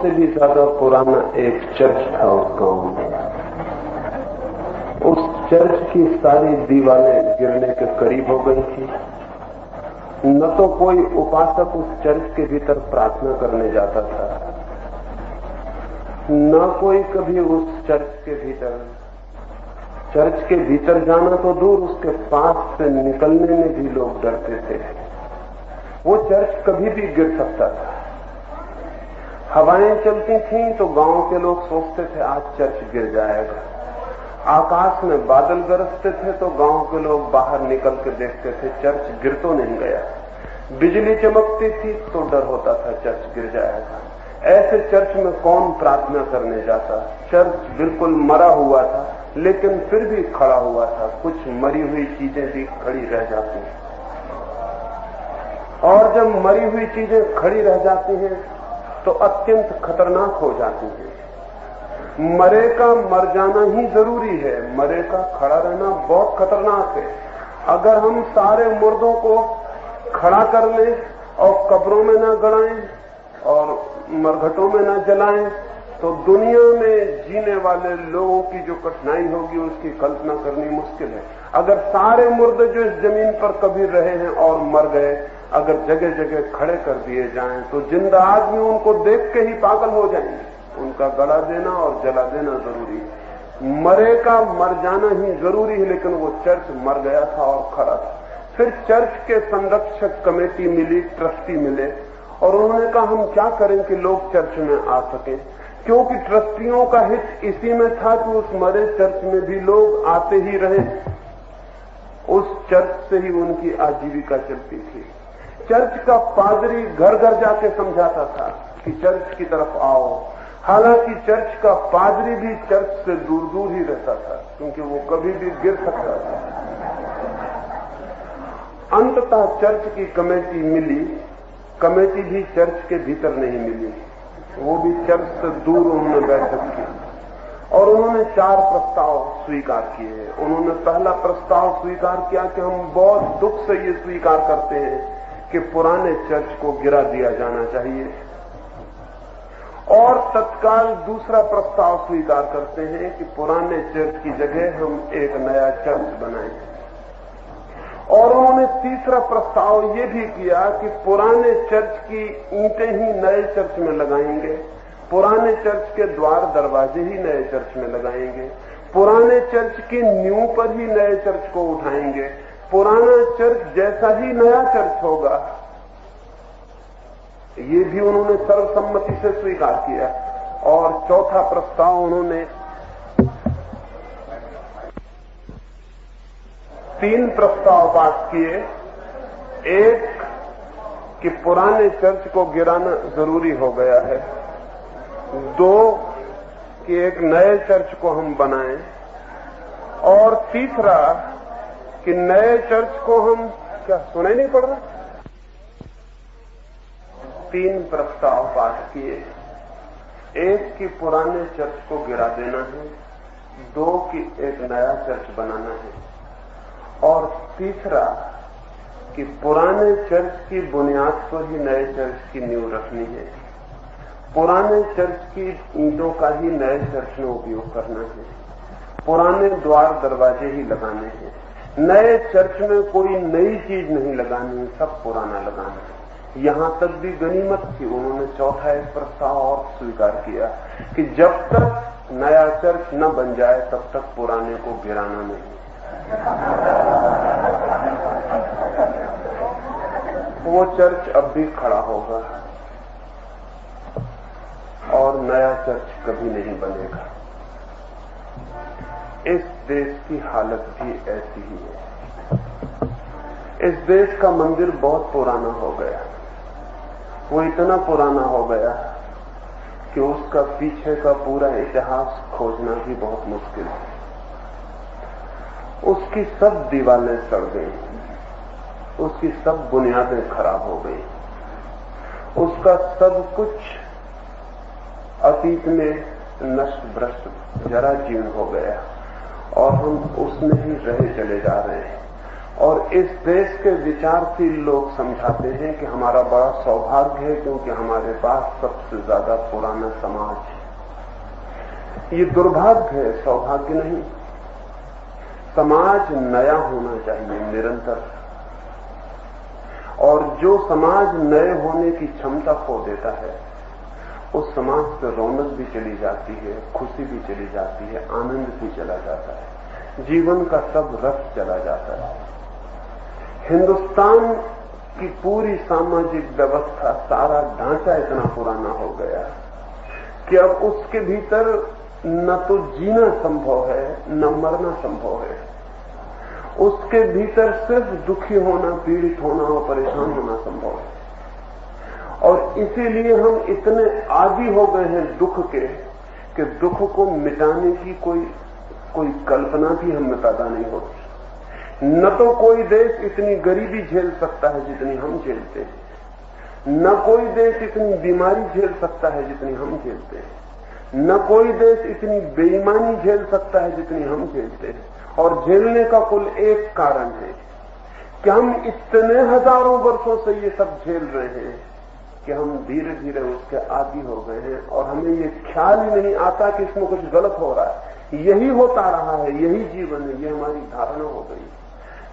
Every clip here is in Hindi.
से भी ज्यादा पुराना एक चर्च था उस गांव में। उस चर्च की सारी दीवारें गिरने के करीब हो गई थी। न तो कोई उपासक उस चर्च के भीतर प्रार्थना करने जाता था, न कोई कभी उस चर्च के भीतर जाना तो दूर, उसके पास से निकलने में भी लोग डरते थे। वो चर्च कभी भी गिर सकता था। हवाएं चलती थीं तो गांव के लोग सोचते थे आज चर्च गिर जाएगा। आकाश में बादल गरजते थे तो गांव के लोग बाहर निकल के देखते थे चर्च गिर तो नहीं गया। बिजली चमकती थी तो डर होता था चर्च गिर जाएगा। ऐसे चर्च में कौन प्रार्थना करने जाता। चर्च बिल्कुल मरा हुआ था, लेकिन फिर भी खड़ा हुआ था। कुछ मरी हुई चीजें भी खड़ी रह जाती हैं, और जब मरी हुई चीजें खड़ी रह जाती हैं तो अत्यंत खतरनाक हो जाती है। मरे का मर जाना ही जरूरी है, मरे का खड़ा रहना बहुत खतरनाक है। अगर हम सारे मुर्दों को खड़ा कर लें और कब्रों में न गड़ाएं और मरघटों में न जलाएं तो दुनिया में जीने वाले लोगों की जो कठिनाई होगी उसकी कल्पना करनी मुश्किल है। अगर सारे मुर्दे जो इस जमीन पर कभी रहे हैं और मर गए अगर जगह जगह खड़े कर दिए जाएं तो जिंदा आदमी उनको देख के ही पागल हो जाएंगे। उनका गला देना और जला देना जरूरी है। मरे का मर जाना ही जरूरी है, लेकिन वो चर्च मर गया था और खड़ा था। फिर चर्च के संरक्षक कमेटी मिली, ट्रस्टी मिले, और उन्होंने कहा हम क्या करें कि लोग चर्च में आ सकें, क्योंकि ट्रस्टियों का हित इसी में था कि उस मरे चर्च में भी लोग आते ही रहे। उस चर्च से ही उनकी आजीविका चलती थी। चर्च का पादरी घर घर जाके समझाता था कि चर्च की तरफ आओ। हालांकि चर्च का पादरी भी चर्च से दूर दूर ही रहता था, क्योंकि वो कभी भी गिर सकता था। अंततः चर्च की कमेटी मिली। कमेटी भी चर्च के भीतर नहीं मिली, वो भी चर्च से दूर उन्होंने बैठक की और उन्होंने 4 प्रस्ताव स्वीकार किए। उन्होंने पहला प्रस्ताव स्वीकार किया कि हम बहुत दुख से ये स्वीकार करते हैं कि पुराने चर्च को गिरा दिया जाना चाहिए, और तत्काल दूसरा प्रस्ताव स्वीकार करते हैं कि पुराने चर्च की जगह हम एक नया चर्च बनाएं। और उन्होंने तीसरा प्रस्ताव ये भी किया कि पुराने चर्च की ईंटें ही नए चर्च में लगाएंगे, पुराने चर्च के द्वार दरवाजे ही नए चर्च में लगाएंगे, पुराने चर्च की नींव पर ही नए चर्च को उठाएंगे, पुराना चर्च जैसा ही नया चर्च होगा। ये भी उन्होंने सर्वसम्मति से स्वीकार किया। और चौथा प्रस्ताव उन्होंने 3 प्रस्ताव पास किए। एक कि पुराने चर्च को गिराना जरूरी हो गया है, 2 कि एक नए चर्च को हम बनाएं, और तीसरा कि नए चर्च को हम क्या सुनाई नहीं पड़ रहा 3 प्रस्ताव पास किए। एक कि पुराने चर्च को गिरा देना है, 2 कि एक नया चर्च बनाना है, और तीसरा कि पुराने चर्च की बुनियाद पर ही नए चर्च की नींव रखनी है, पुराने चर्च की ईंटों का ही नए चर्च में उपयोग करना है, पुराने द्वार दरवाजे ही लगाने हैं, नए चर्च में कोई नई चीज नहीं लगानी, सब पुराना लगाना है। यहां तक भी गनीमत थी। उन्होंने चौथा एक प्रस्ताव और स्वीकार किया कि जब तक नया चर्च न बन जाए तब तक पुराने को गिराना नहीं। वो चर्च अब भी खड़ा होगा और नया चर्च कभी नहीं बनेगा। इस देश की हालत भी ऐसी ही है। इस देश का मंदिर बहुत पुराना हो गया। वो इतना पुराना हो गया कि उसका पीछे का पूरा इतिहास खोजना भी बहुत मुश्किल है। उसकी सब दीवारें सड़ गई, उसकी सब बुनियादें खराब हो गई, उसका सब कुछ अतीत में नष्ट भ्रष्ट जरा जीर्ण हो गया और हम उसमें ही रहे चले जा रहे हैं। और इस देश के विचारशील लोग समझाते हैं कि हमारा बड़ा सौभाग्य है क्योंकि हमारे पास सबसे ज्यादा पुराना समाज है। ये दुर्भाग्य है, सौभाग्य नहीं। समाज नया होना चाहिए निरंतर, और जो समाज नए होने की क्षमता खो देता है उस समाज से रौनक भी चली जाती है, खुशी भी चली जाती है, आनंद भी चला जाता है, जीवन का सब रस चला जाता है। हिंदुस्तान की पूरी सामाजिक व्यवस्था, सारा ढांचा इतना पुराना हो गया कि अब उसके भीतर न तो जीना संभव है न मरना संभव है। उसके भीतर सिर्फ दुखी होना, पीड़ित होना और परेशान होना संभव है। और इसीलिए हम इतने आदी हो गए हैं दुख के कि दुख को मिटाने की कोई कल्पना भी हमें पैदा नहीं होती। न तो कोई देश इतनी गरीबी झेल सकता है जितनी हम झेलते हैं, न कोई देश इतनी बीमारी झेल सकता है जितनी हम झेलते हैं, न कोई देश इतनी बेईमानी झेल सकता है जितनी हम झेलते हैं। और झेलने का कुल एक कारण है कि हम इतने हजारों वर्षों से ये सब झेल रहे हैं कि हम धीरे धीरे उसके आदी हो गए हैं और हमें ये ख्याल ही नहीं आता कि इसमें कुछ गलत हो रहा है। यही होता रहा है, यही जीवन है, ये हमारी धारणा हो गई।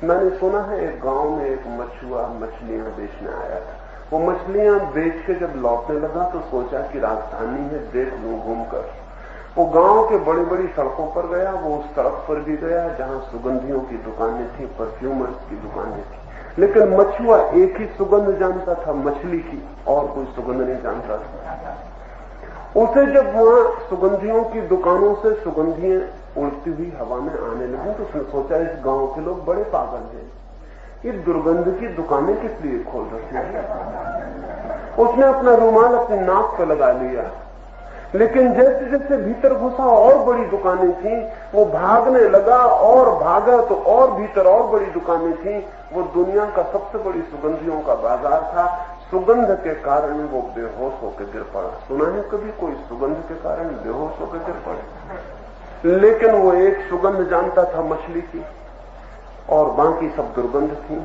मैंने सुना है एक गांव में एक मछुआ मछलियां बेचने आया था। वो मछलियां बेच के जब लौटने लगा तो सोचा कि राजधानी है, देख लूं घूमकर। वो गांव के बड़ी बड़ी सड़कों पर गया, वो उस सड़क पर भी गया जहां सुगंधियों की दुकानें थी, परफ्यूमर्स की दुकानें थी। लेकिन मछुआ एक ही सुगंध जानता था, मछली की, और कोई सुगंध नहीं जानता था। उसे जब वहां सुगंधियों की दुकानों से सुगंधियां उड़ती हुई हवा में आने लगी तो उसने सोचा इस गांव के लोग बड़े पागल हैं, ये दुर्गंध की दुकानें किस लिए खोल रखी है। उसने अपना रुमाल अपनी नाक पर लगा लिया, लेकिन जैसे जैसे भीतर घुसा और बड़ी दुकानें थी, वो भागने लगा और भागा तो और भीतर और बड़ी दुकानें थी। वो दुनिया का सबसे बड़ी सुगंधियों का बाजार था। सुगंध के कारण वो बेहोश होकर गिर पड़ा। सुना है कभी कोई सुगंध के कारण बेहोश होकर गिर पड़े? लेकिन वो एक सुगंध जानता था मछली की, और बाकी सब दुर्गंध थी।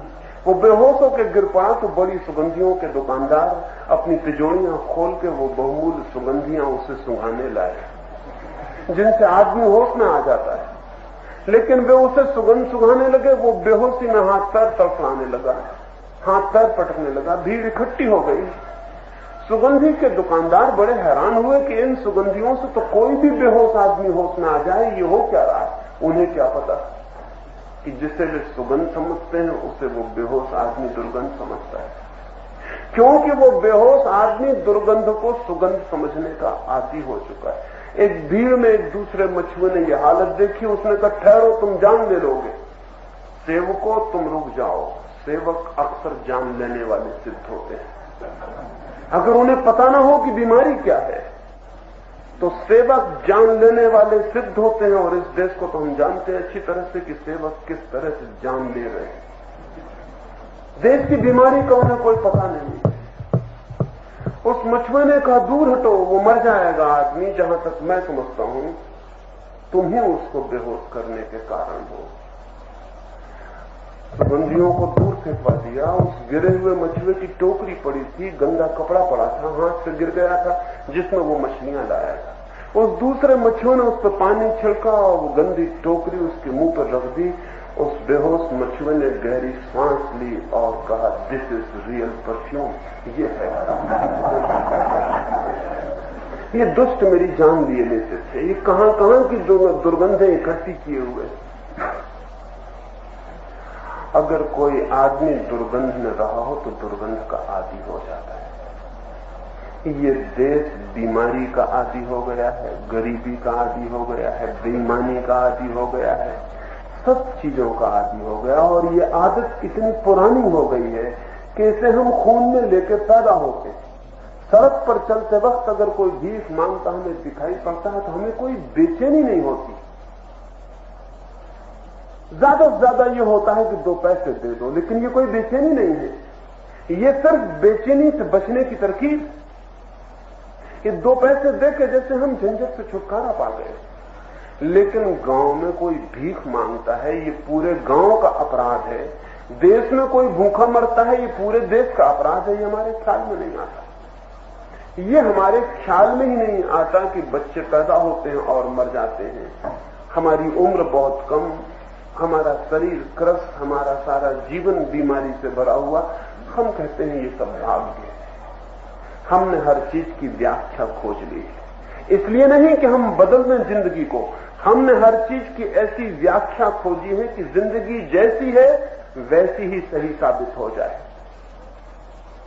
वो बेहोश होकर गिर पड़ा तो बड़ी सुगंधियों के दुकानदार अपनी तिजोरियां खोल के वो बहुमूल्य सुगंधियां उसे सुंघाने लाए, जिनसे आदमी होश में आ जाता है। लेकिन वे उसे सुगंध सुंघाने लगे, वो बेहोशी में हाथ पैर तड़फड़ाने लगा, हाथ पैर पटकने लगा, भीड़ इकट्ठी हो गई। सुगंधी के दुकानदार बड़े हैरान हुए कि इन सुगंधियों से तो कोई भी बेहोश आदमी होश में आ जाए, ये हो क्या रहा है। उन्हें क्या पता कि जिसे वे सुगंध समझते हैं उसे वो बेहोश आदमी दुर्गंध समझता है, क्योंकि वो बेहोश आदमी दुर्गंध को सुगंध समझने का आदी हो चुका है। एक भीड़ में एक दूसरे मछुए ने यह हालत देखी, उसने कहा ठहरो, तुम जान ले लोगे। सेवकों तुम रुक जाओ। सेवक अक्सर जान लेने वाले सिद्ध होते हैं। अगर उन्हें पता ना हो कि बीमारी क्या है तो सेवक जान लेने वाले सिद्ध होते हैं। और इस देश को तो हम जानते हैं अच्छी तरह से कि सेवक किस तरह से जान ले रहे हैं। देश की बीमारी का उन्हें कोई पता नहीं। उस मछुए ने कहा दूर हटो, वो मर जाएगा आदमी। जहां तक मैं समझता हूं तुम ही उसको बेहोश करने के कारण हो। सुगंधियों को दूर फेंकवा दिया। उस गिरे हुए मछुए की टोकरी पड़ी थी, गंदा कपड़ा पड़ा था, हाथ से गिर गया था जिसमें वो मछलियां लाया था। उस दूसरे मछुए ने उस पर पानी छिड़का और वो गंदी टोकरी उसके मुंह पर रख दी। उस बेहोश मछुए ने गहरी सांस ली और कहा दिस इज रियल परफ्यूम। ये है, ये दुष्ट मेरी जान लिए लेते थे। ये कहां कहां की दुर्गंधें इकट्ठी किए हुए। अगर कोई आदमी दुर्गंध में रहा हो तो दुर्गंध का आदी हो जाता है। ये देश बीमारी का आदी हो गया है, गरीबी का आदी हो गया है, बेईमानी का आदी हो गया है, सब चीजों का आदी हो गया। और ये आदत इतनी पुरानी हो गई है कि इसे हम खून में लेके पैदा होते। सड़क पर चलते वक्त अगर कोई भीख मांगता हमें दिखाई पड़ता है तो हमें कोई बेचैनी नहीं होती। ज्यादा से ज्यादा ये होता है कि 2 पैसे दे दो, लेकिन ये कोई बेचैनी नहीं है। ये सिर्फ बेचैनी से बचने की तरकीब। ये 2 पैसे देके जैसे हम झंझट से छुटकारा पा गए। लेकिन गांव में कोई भीख मांगता है, ये पूरे गांव का अपराध है। देश में कोई भूखा मरता है, ये पूरे देश का अपराध है। ये हमारे ख्याल में नहीं आता। ये हमारे ख्याल में ही नहीं आता कि बच्चे पैदा होते हैं और मर जाते हैं। हमारी उम्र बहुत कम, हमारा शरीर क्रस्त, हमारा सारा जीवन बीमारी से भरा हुआ। हम कहते हैं ये सब भाग्य है। हमने हर चीज की व्याख्या खोज ली है। इसलिए नहीं कि हम बदल दें जिंदगी को, हमने हर चीज की ऐसी व्याख्या खोजी है कि जिंदगी जैसी है वैसी ही सही साबित हो जाए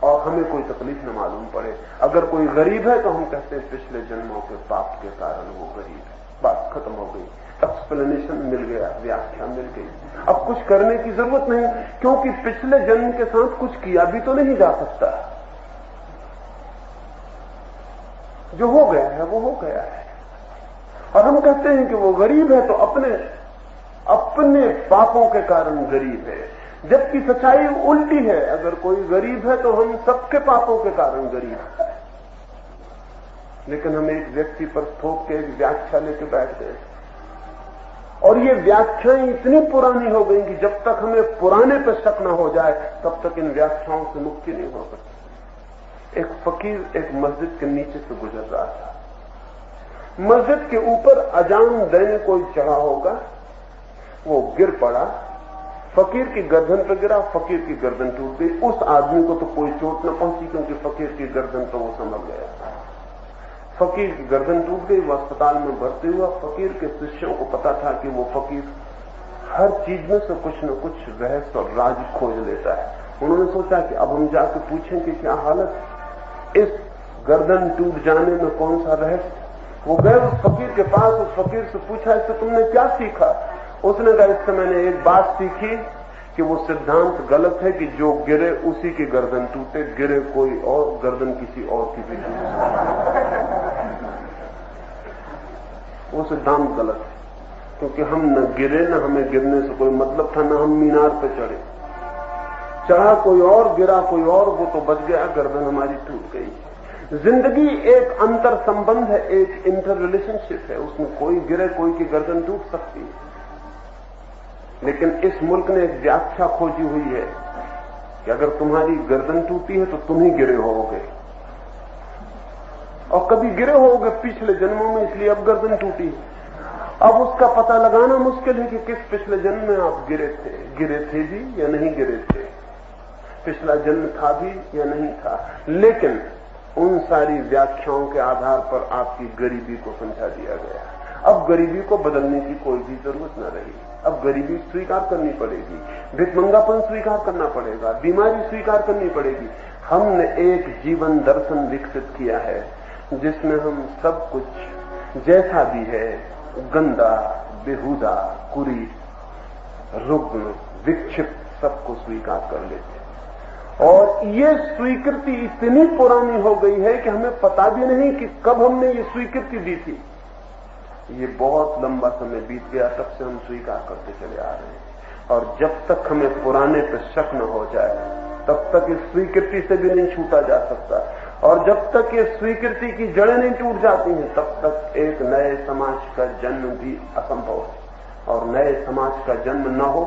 और हमें कोई तकलीफ न मालूम पड़े। अगर कोई गरीब है तो हम कहते हैं पिछले जन्मों के पाप के कारण वो गरीब है। बात खत्म हो गई, एक्सप्लेनेशन मिल गया, व्याख्या मिल गई। अब कुछ करने की जरूरत नहीं, क्योंकि पिछले जन्म के साथ कुछ किया भी तो नहीं जा सकता। जो हो गया है वो हो गया है। और हम कहते हैं कि वो गरीब है तो अपने पापों के कारण गरीब है, जबकि सच्चाई उल्टी है। अगर कोई गरीब है तो हम सबके पापों के कारण गरीब है। लेकिन हम एक व्यक्ति पर थोप के एक व्याख्या लेके बैठ गए और ये व्याख्याएं इतनी पुरानी हो गई कि जब तक हमें पुराने पर शक न हो जाए तब तक इन व्याख्याओं से मुक्ति नहीं हो सकती। एक फकीर एक मस्जिद के नीचे से गुजर रहा था। मस्जिद के ऊपर अजान देने कोई चढ़ा होगा, वो गिर पड़ा, फकीर की गर्दन पर गिरा, फकीर की गर्दन टूट गई। उस आदमी को तो कोई चोट न पहुंची क्योंकि फकीर की गर्दन तो वो संभल गया। फकीर की गर्दन टूट गई, वो अस्पताल में भर्ती हुआ। फकीर के शिष्यों को पता था कि वो फकीर हर चीज में से कुछ न कुछ रहस्य और राज खोज लेता है। उन्होंने सोचा कि अब हम जाकर पूछें कि क्या हालत, इस गर्दन टूट जाने में कौन सा रहस्य। वो गए उस फकीर के पास, उस फकीर से पूछा इससे तुमने क्या सीखा। उसने कहा इससे मैंने एक बात सीखी कि वो सिद्धांत गलत है कि जो गिरे उसी की गर्दन टूटे, गिरे कोई और गर्दन किसी और की भी टूटे। वो सिद्धांत गलत है क्योंकि हम न गिरे, न हमें गिरने से कोई मतलब था, न हम मीनार पे चढ़े। चढ़ा कोई और, गिरा कोई और, वो तो बच गया, गर्दन हमारी टूट गई। जिंदगी एक अंतर संबंध है, एक इंटर रिलेशनशिप है, उसमें कोई गिरे कोई की गर्दन टूट सकती है। लेकिन इस मुल्क ने एक व्याख्या खोजी हुई है कि अगर तुम्हारी गर्दन टूटी है तो तुम ही गिरे होगे, और कभी गिरे होगे पिछले जन्मों में, इसलिए अब गर्दन टूटी। अब उसका पता लगाना मुश्किल है कि किस पिछले जन्म में आप गिरे थे भी या नहीं गिरे थे, पिछला जन्म था भी या नहीं था। लेकिन उन सारी व्याख्याओं के आधार पर आपकी गरीबी को समझा दिया गया। अब गरीबी को बदलने की कोई भी जरूरत न रही। अब गरीबी स्वीकार करनी पड़ेगी, भिखमंगापन स्वीकार करना पड़ेगा, बीमारी स्वीकार करनी पड़ेगी। हमने एक जीवन दर्शन विकसित किया है जिसमें हम सब कुछ जैसा भी है, गंदा, बेहुदा, कुरीत, रुग्ण, विक्षिप्त, सबको स्वीकार कर लेते। और ये स्वीकृति इतनी पुरानी हो गई है कि हमें पता भी नहीं कि कब हमने ये स्वीकृति दी थी। ये बहुत लंबा समय बीत गया, तब से हम स्वीकार करते चले आ रहे हैं। और जब तक हमें पुराने पर शक न हो जाए तब तक इस स्वीकृति से भी नहीं छूटा जा सकता। और जब तक ये स्वीकृति की जड़ें नहीं टूट जाती हैं तब तक एक नए समाज का जन्म भी असंभव है। और नए समाज का जन्म न हो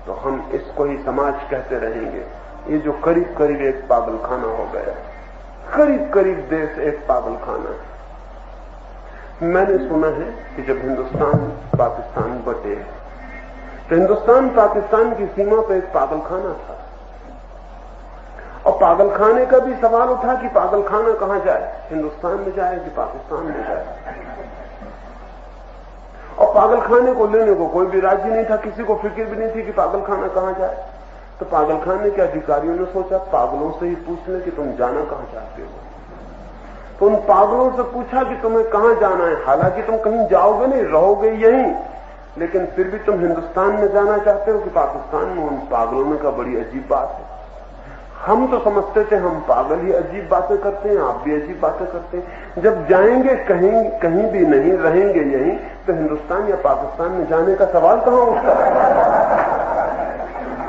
तो हम इसको ही समाज कहते रहेंगे। ये जो करीब करीब एक पागलखाना हो गया, करीब करीब देश एक पागलखाना है। मैंने सुना है कि जब हिंदुस्तान पाकिस्तान बटे तो हिंदुस्तान पाकिस्तान की सीमा पर एक पागलखाना था, और पागलखाने का भी सवाल उठा कि पागलखाना कहां जाए, हिंदुस्तान में जाए कि पाकिस्तान में जाए। और पागलखाने को लेने को कोई भी राजी नहीं था, किसी को फिक्र भी नहीं थी कि पागलखाना कहां जाए। तो पागलखाने के अधिकारियों ने सोचा पागलों से ही पूछ लें कि तुम जाना कहां चाहते हो। तो उन पागलों से पूछा कि तुम्हें कहां जाना है। हालांकि तुम कहीं जाओगे नहीं, रहोगे यहीं, लेकिन फिर भी तुम हिंदुस्तान में जाना चाहते हो कि पाकिस्तान में। उन पागलों ने कहा बड़ी अजीब बात है, हम तो समझते थे हम पागल ही अजीब बातें करते हैं, आप भी अजीब बातें करते हैं। जब जाएंगे कहीं भी नहीं, रहेंगे यहीं, तो हिंदुस्तान या पाकिस्तान में जाने का सवाल कहां उठता है।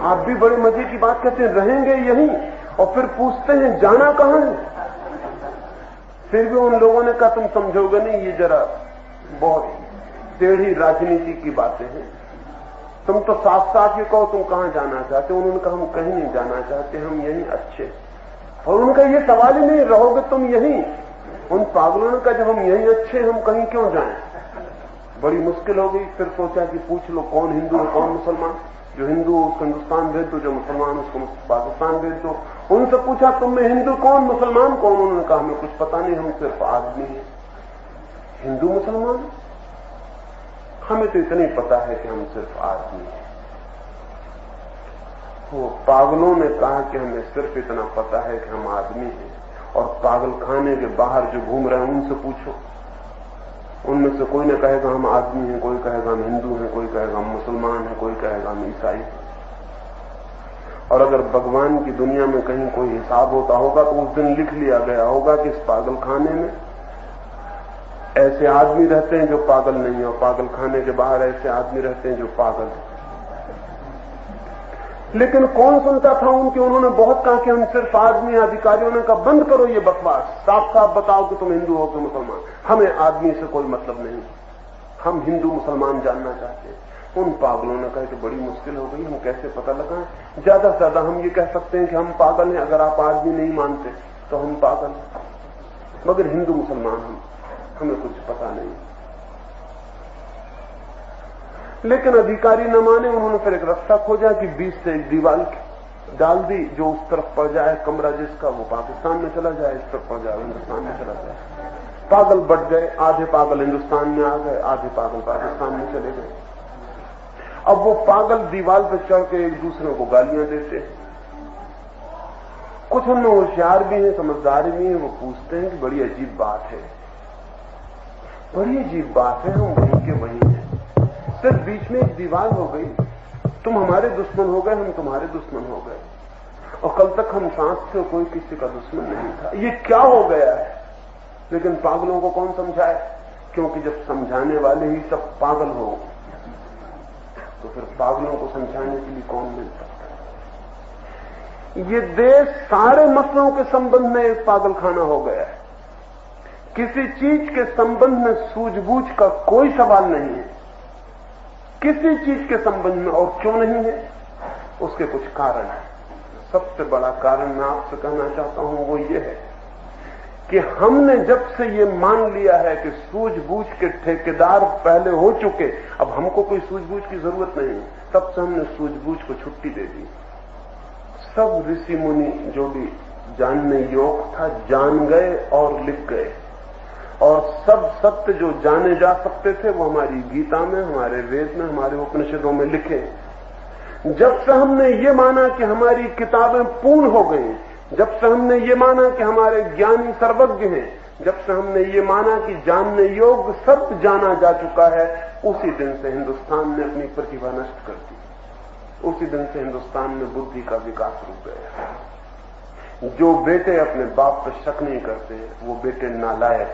आप भी बड़े मजे की बात कहते हैं, रहेंगे यहीं, और फिर पूछते हैं जाना कहां है। फिर भी उन लोगों ने कहा तुम समझोगे नहीं, ये जरा बहुत टेढ़ी राजनीति की बातें हैं। तुम तो साफ साफ ये कहो तुम कहां जाना चाहते हो। उन्होंने कहा हम कहीं नहीं जाना चाहते, हम यहीं अच्छे। और उनका ये सवाल ही नहीं, रहोगे तुम यहीं। उन पागलों ने कहा जब हम यहीं अच्छे हम कहीं क्यों जाएं। बड़ी मुश्किल हो गई। फिर सोचा कि पूछ लो कौन हिंदू और कौन मुसलमान। जो हिंदू उसको हिंदुस्तान भेज दो, जो मुसलमान उसको पाकिस्तान भेज दो। उनसे पूछा तुम में हिंदू कौन मुसलमान कौन। उन्होंने कहा हमें कुछ पता नहीं, हम सिर्फ आदमी हैं। हिंदू मुसलमान हमें तो इतना ही पता है कि हम सिर्फ आदमी हैं। वो पागलों ने कहा कि हमें सिर्फ इतना पता है कि हम आदमी हैं। और पागल खाने के बाहर जो घूम रहे हैं उनसे पूछो, उनमें से कोई न कहेगा हम आदमी हैं, कोई कहेगा हम हिंदू हैं, कोई कहेगा हम मुसलमान हैं, कोई कहेगा हम ईसाई हैं। और अगर भगवान की दुनिया में कहीं कोई हिसाब होता होगा तो उस दिन लिख लिया गया होगा कि इस पागल खाने में ऐसे आदमी रहते हैं जो पागल नहीं, और पागल खाने के बाहर ऐसे आदमी रहते हैं जो पागल हैं। लेकिन कौन सुनता था उनके। उन्होंने बहुत कहा कि हम सिर्फ आदमी। अधिकारियों ने कहा बंद करो ये बकवास, साफ साफ बताओ कि तुम हिंदू हो कि मुसलमान। हमें आदमी से कोई मतलब नहीं, हम हिंदू मुसलमान जानना चाहते हैं। उन पागलों ने कहा कि बड़ी मुश्किल हो गई, हम कैसे पता लगाएं। ज्यादा से ज्यादा हम ये कह सकते हैं कि हम पागल हैं। अगर आप आदमी नहीं मानते तो हम पागल हैं, मगर हिंदू मुसलमान हमें कुछ पता नहीं। लेकिन अधिकारी न माने। उन्होंने फिर एक रास्ता खोजा कि बीच से एक दीवार डाल दी, जो उस तरफ पड़ जाए कमरा जिसका वो पाकिस्तान में चला जाए, इस तरफ पड़ जाए हिंदुस्तान में चला जाए। पागल बढ़ गए, आधे पागल हिंदुस्तान में आ गए, आधे पागल पाकिस्तान में चले गए। अब वो पागल दीवार पर चढ़ के एक दूसरे को गालियां देते हैं। कुछ उनमें होशियार भी हैं, समझदार भी हैं। वो पूछते हैं कि बड़ी अजीब बात है, बड़ी अजीब बात है, हम वहीं के वहीं हैं, सिर्फ बीच में एक दीवार हो गई। तुम हमारे दुश्मन हो गए, हम तुम्हारे दुश्मन हो गए, और कल तक हम साथ थे, कोई किसी का दुश्मन नहीं था। ये क्या हो गया है। लेकिन पागलों को कौन समझाए, क्योंकि जब समझाने वाले ही सब पागल हो तो फिर पागलों को समझाने के लिए कौन मिल सकता है। ये देश सारे मसलों के संबंध में एक पागलखाना हो गया है। किसी चीज के संबंध में सूझबूझ का कोई सवाल नहीं है, किसी चीज के संबंध में। और क्यों नहीं है, उसके कुछ कारण है। सबसे बड़ा कारण मैं आपसे कहना चाहता हूं वो ये है कि हमने जब से ये मान लिया है कि सूझबूझ के ठेकेदार पहले हो चुके, अब हमको कोई सूझबूझ की जरूरत नहीं, तब से हमने सूझबूझ को छुट्टी दे दी। सब ऋषि मुनि जो भी जानने योग्य था जान गए और लिख गए, और सब सत्य जो जाने जा सकते थे वो हमारी गीता में, हमारे वेद में, हमारे उपनिषदों में लिखे। जब से हमने ये माना कि हमारी किताबें पूर्ण हो गई, जब से हमने ये माना कि हमारे ज्ञानी सर्वज्ञ हैं, जब से हमने ये माना कि जानने योग्य सब जाना जा चुका है, उसी दिन से हिंदुस्तान ने अपनी प्रतिभा नष्ट कर दी। उसी दिन से हिंदुस्तान में बुद्धि का विकास रुक गया। जो बेटे अपने बाप पर शक नहीं करते वो बेटे नालायक,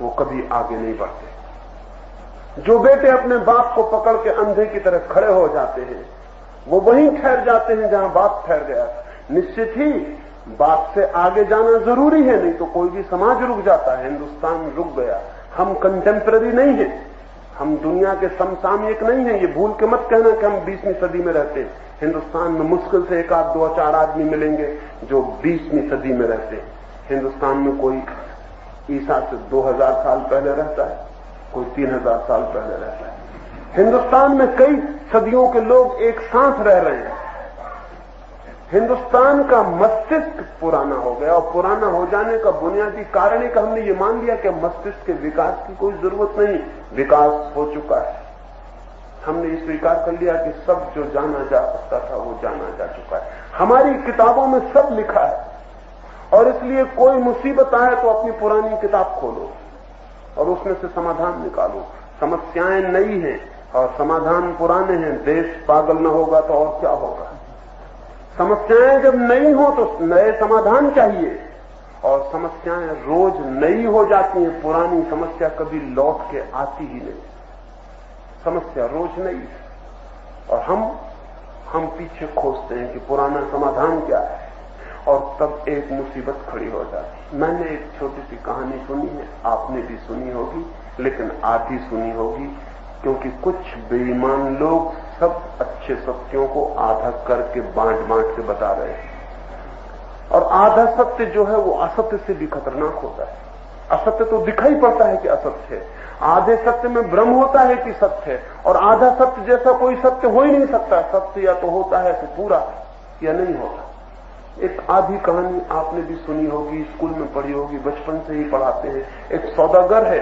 वो कभी आगे नहीं बढ़ते। जो बेटे अपने बाप को पकड़ के अंधे की तरह खड़े हो जाते हैं वो वहीं ठहर जाते हैं जहां बाप ठहर गया। निश्चित ही बाप से आगे जाना जरूरी है, नहीं तो कोई भी समाज रुक जाता है। हिंदुस्तान रुक गया। हम कंटेम्पररी नहीं है, हम दुनिया के समसामयिक नहीं है। ये भूल के मत कहना कि हम 20वीं सदी में रहते हैं। हिंदुस्तान में मुश्किल से एक आध दो चार आदमी मिलेंगे जो 20वीं सदी में रहते हैं। हिंदुस्तान में कोई ईसा से 2000 साल पहले रहता है, कोई 3000 साल पहले रहता है। हिंदुस्तान में कई सदियों के लोग एक साथ रह रहे हैं। हिंदुस्तान का मस्तिष्क पुराना हो गया, और पुराना हो जाने का बुनियादी कारण है कि हमने ये मान लिया कि मस्तिष्क के विकास की कोई जरूरत नहीं, विकास हो चुका है। हमने ये स्वीकार कर लिया कि सब जो जाना जा सकता था वो जाना जा चुका है। हमारी किताबों में सब लिखा है, और इसलिए कोई मुसीबत आए तो अपनी पुरानी किताब खोलो और उसमें से समाधान निकालो। समस्याएं नई हैं और समाधान पुराने हैं। देश पागल न होगा तो और क्या होगा। समस्याएं जब नई हो तो नए समाधान चाहिए, और समस्याएं रोज नई हो जाती हैं। पुरानी समस्या कभी लौट के आती ही नहीं। समस्या रोज नई है, और हम पीछे खोजते हैं कि पुराना समाधान क्या है, और तब एक मुसीबत खड़ी हो जाती। मैंने एक छोटी सी कहानी सुनी है, आपने भी सुनी होगी। लेकिन आधी सुनी होगी, क्योंकि कुछ बेईमान लोग सब अच्छे सत्यों को आधा करके बांट बांट के बता रहे हैं। और आधा सत्य जो है वो असत्य से भी खतरनाक होता है। असत्य तो दिखाई पड़ता है कि असत्य है, आधे सत्य में भ्रम होता है कि सत्य है, और आधा सत्य जैसा कोई सत्य हो ही नहीं सकता। सत्य या तो होता है तो पूरा, या नहीं होता। एक आधी कहानी आपने भी सुनी होगी, स्कूल में पढ़ी होगी, बचपन से ही पढ़ाते हैं। एक सौदागर है,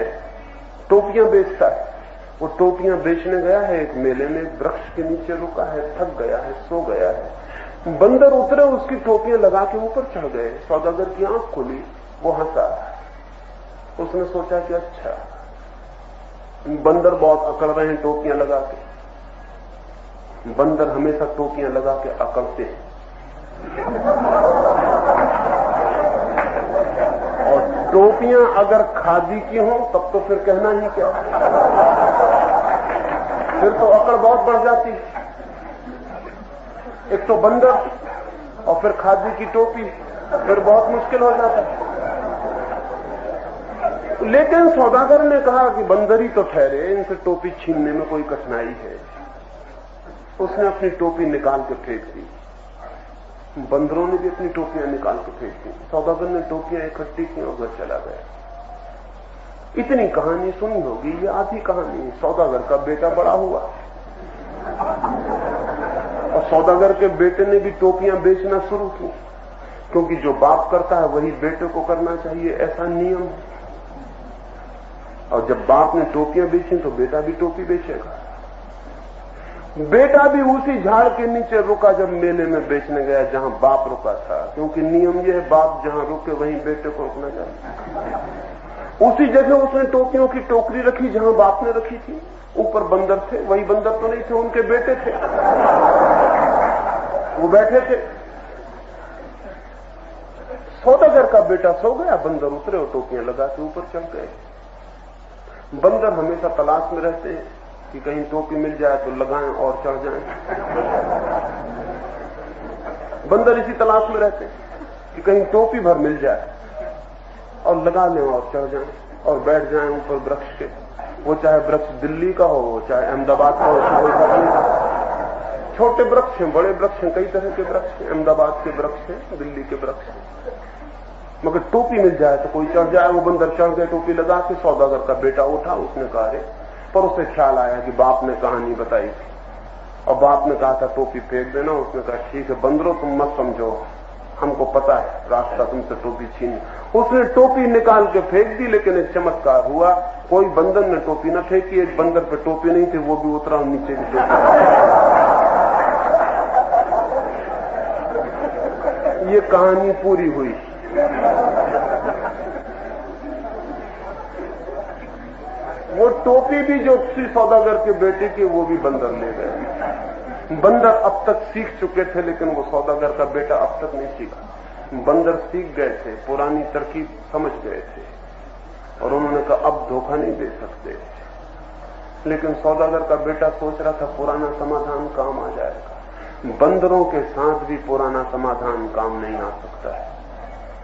टोपियां बेचता है। वो टोपियां बेचने गया है एक मेले में, वृक्ष के नीचे रुका है, थक गया है, सो गया है। बंदर उतरे, उसकी टोपियां लगा के ऊपर चढ़ गए। सौदागर की आंख खुली, वो हंसा। उसने सोचा कि अच्छा, बंदर बहुत अकड़ रहे हैं टोपियां लगा के। बंदर हमेशा टोपियां लगा के अकड़ते हैं, और टोपियां अगर खादी की हो तब तो फिर कहना ही क्या, फिर तो अकड़ बहुत बढ़ जाती है। एक तो बंदर और फिर खादी की टोपी, फिर बहुत मुश्किल हो जाता है। लेकिन सौदागर ने कहा कि बंदर ही तो ठहरे, इनसे टोपी छीनने में कोई कठिनाई है। उसने अपनी टोपी निकाल के फेंक दी। बंदरों ने भी अपनी टोपियां निकाल के फेंक दी। सौदागर ने टोपियां इकट्ठी की और घर चला गया। इतनी कहानी सुनी होगी, ये आधी कहानी। सौदागर का बेटा बड़ा हुआ, और सौदागर के बेटे ने भी टोपियां बेचना शुरू की, क्योंकि जो बाप करता है वही बेटे को करना चाहिए, ऐसा नियम है। और जब बाप ने टोपियां बेची तो बेटा भी टोपी बेचेगा। बेटा भी उसी झाड़ के नीचे रुका जब मेले में बेचने गया जहां बाप रुका था, क्योंकि नियम यह है, बाप जहां रुके वहीं बेटे को रुकना चाहिए। उसी जगह उसने टोपियों की टोकरी रखी जहां बाप ने रखी थी। ऊपर बंदर थे, वही बंदर तो नहीं थे, उनके बेटे थे, वो बैठे थे। सौदागर का बेटा सो गया, बंदर उतरे और टोपियां लगा के ऊपर चढ़ गए। बंदर हमेशा तलाश में रहते हैं कि कहीं टोपी मिल जाए तो लगाएं और चढ़ जाएं। बंदर इसी तलाश में रहते हैं कि कहीं टोपी भर मिल जाए और लगा लें और चढ़ जाएं और बैठ जाएं ऊपर वृक्ष के। वो चाहे वृक्ष दिल्ली का हो, चाहे अहमदाबाद का हो, कोई फर्क नहीं पड़ता। छोटे वृक्ष हैं, बड़े वृक्ष हैं, कई तरह के वृक्ष हैं। अहमदाबाद के वृक्ष हैं, दिल्ली के वृक्ष हैं, मगर टोपी मिल जाए तो कोई चढ़ जाए। वो बंदर चढ़ गए टोपी लगा के। सौदागर का बेटा उठा, उसने कहा रे, पर उसे ख्याल आया कि बाप ने कहानी बताई थी और बाप ने कहा था टोपी फेंक देना। उसने कहा ठीक है बंदरो, तुम मत समझो, हमको पता है रास्ता तुमसे टोपी छीन। उसने टोपी निकाल के फेंक दी, लेकिन एक चमत्कार हुआ, कोई बंदर ने टोपी न फेंकी। एक बंदर पे टोपी नहीं थी, वो भी उतरा और नीचे की टोपी। ये कहानी पूरी हुई। वो टोपी भी जो थी सौदागर के बेटे की, वो भी बंदर ले गए। बंदर अब तक सीख चुके थे, लेकिन वो सौदागर का बेटा अब तक नहीं सीखा। बंदर सीख गए थे, पुरानी तरकीब समझ गए थे, और उन्होंने कहा अब धोखा नहीं दे सकते। लेकिन सौदागर का बेटा सोच रहा था पुराना समाधान काम आ जाएगा। बंदरों के साथ भी पुराना समाधान काम नहीं आ सकता है,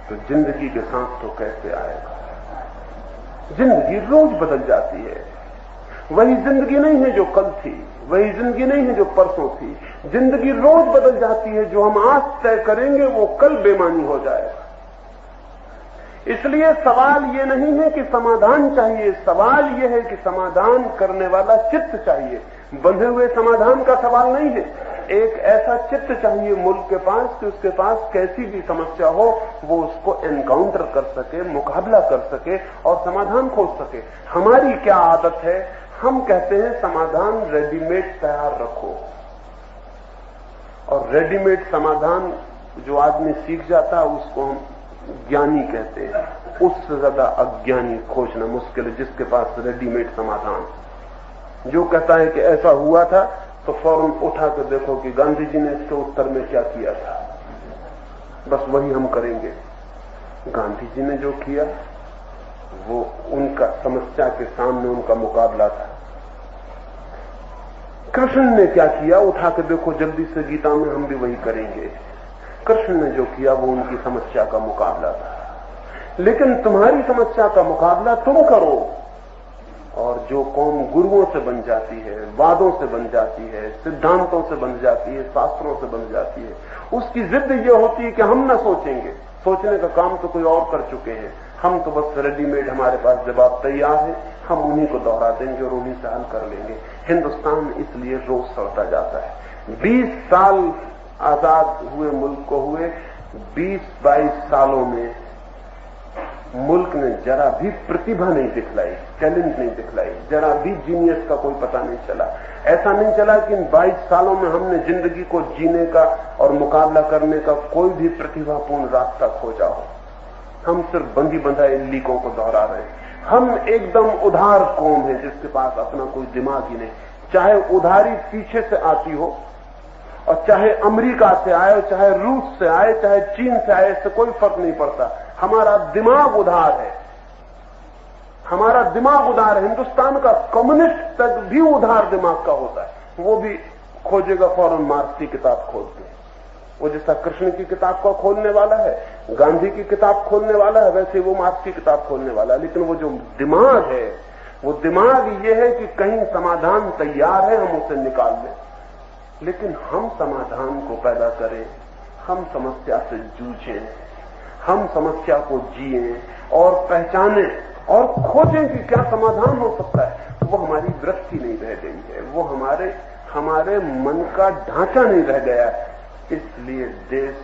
तो जिंदगी के साथ तो कैसे आएगा। जिंदगी रोज बदल जाती है। वही जिंदगी नहीं है जो कल थी, वही जिंदगी नहीं है जो परसों थी। जिंदगी रोज बदल जाती है। जो हम आज तय करेंगे वो कल बेमानी हो जाएगा। इसलिए सवाल ये नहीं है कि समाधान चाहिए, सवाल ये है कि समाधान करने वाला चित्त चाहिए। बंधे हुए समाधान का सवाल नहीं है। एक ऐसा चित्त चाहिए मुल्क के पास कि उसके पास कैसी भी समस्या हो वो उसको एनकाउंटर कर सके, मुकाबला कर सके और समाधान खोज सके। हमारी क्या आदत है, हम कहते हैं समाधान रेडीमेड तैयार रखो, और रेडीमेड समाधान जो आदमी सीख जाता है उसको हम ज्ञानी कहते हैं। उससे ज्यादा अज्ञानी खोजना मुश्किल है, जिसके पास रेडीमेड समाधान। जो कहता है कि ऐसा हुआ था तो फौरन उठा कर देखो कि गांधी जी ने इसके उत्तर में क्या किया था, बस वही हम करेंगे। गांधी जी ने जो किया वो उनका समस्या के सामने उनका मुकाबला था। कृष्ण ने क्या किया, उठा कर देखो जल्दी से गीता में, हम भी वही करेंगे। कृष्ण ने जो किया वो उनकी समस्या का मुकाबला था। लेकिन तुम्हारी समस्या का मुकाबला तुम करो, और जो कौम गुरुओं से बन जाती है, वादों से बन जाती है, सिद्धांतों से बन जाती है, शास्त्रों से बन जाती है, उसकी जिद ये होती है कि हम न सोचेंगे, सोचने का काम तो कोई और कर चुके हैं, हम तो बस रेडीमेड, हमारे पास जवाब तैयार है, हम उन्हीं को दोहरा देंगे और उन्हीं से हल कर लेंगे। हिंदुस्तान इसलिए रोज सड़ता जाता है। 20 साल आजाद हुए मुल्क को हुए, 20-22 सालों में मुल्क ने जरा भी प्रतिभा नहीं दिखलाई, टैलेंट नहीं दिखलाई, जरा भी जीनियस का कोई पता नहीं चला। ऐसा नहीं चला कि इन 22 सालों में हमने जिंदगी को जीने का और मुकाबला करने का कोई भी प्रतिभापूर्ण रास्ता खोजा हो। हम सिर्फ बंधी बंधाए लीकों को दोहरा रहे हैं। हम एकदम उधार कौम है जिसके पास अपना कोई दिमाग ही नहीं। चाहे उधारी पीछे से आती हो और चाहे अमेरिका से आए, चाहे रूस से आए, चाहे चीन से आए, इससे कोई फर्क नहीं पड़ता। हमारा दिमाग उधार है, हमारा दिमाग उधार है। हिंदुस्तान का कम्युनिस्ट तक भी उधार दिमाग का होता है। वो भी खोजेगा फौरन मार्क्स की किताब खोल के। वो जैसा कृष्ण की किताब को खोलने वाला है, गांधी की किताब खोलने वाला है, वैसे वो मार्क्स की किताब खोलने वाला है। लेकिन वो जो दिमाग है, वो दिमाग ये है कि कहीं समाधान तैयार है, हम उसे निकाल लें। लेकिन हम समाधान को पैदा करें, हम समस्या से जूझें, हम समस्या को जिए और पहचानें और खोजें कि क्या समाधान हो सकता है, वो हमारी वृत्ति नहीं रह गई है, वो हमारे मन का ढांचा नहीं रह गया है। इसलिए देश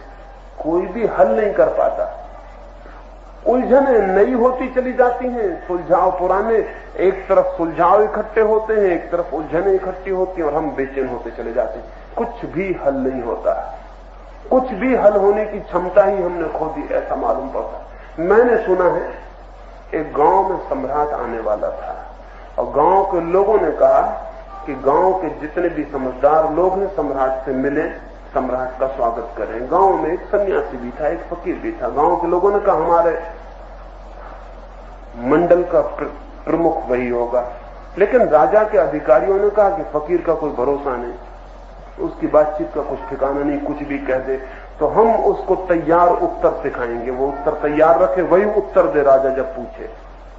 कोई भी हल नहीं कर पाता। उलझने नई होती चली जाती हैं, सुलझाव पुराने, एक तरफ सुलझाव इकट्ठे होते हैं, एक तरफ उलझने इकट्ठी होती हैं और हम बेचैन होते चले जाते हैं। कुछ भी हल नहीं होता, कुछ भी हल होने की क्षमता ही हमने खो दी, ऐसा मालूम पड़ता। मैंने सुना है एक गांव में सम्राट आने वाला था और गांव के लोगों ने कहा कि गांव के जितने भी समझदार लोग हैं सम्राट से मिलें, सम्राट का स्वागत करें। गांव में एक सन्यासी भी था, एक फकीर भी था। गांव के लोगों ने कहा हमारे मंडल का प्रमुख वही होगा। लेकिन राजा के अधिकारियों ने कहा कि फकीर का कोई भरोसा नहीं, उसकी बातचीत का कुछ ठिकाना नहीं, कुछ भी कह दे, तो हम उसको तैयार उत्तर सिखाएंगे। वो उत्तर तैयार रखे, वही उत्तर दे राजा जब पूछे।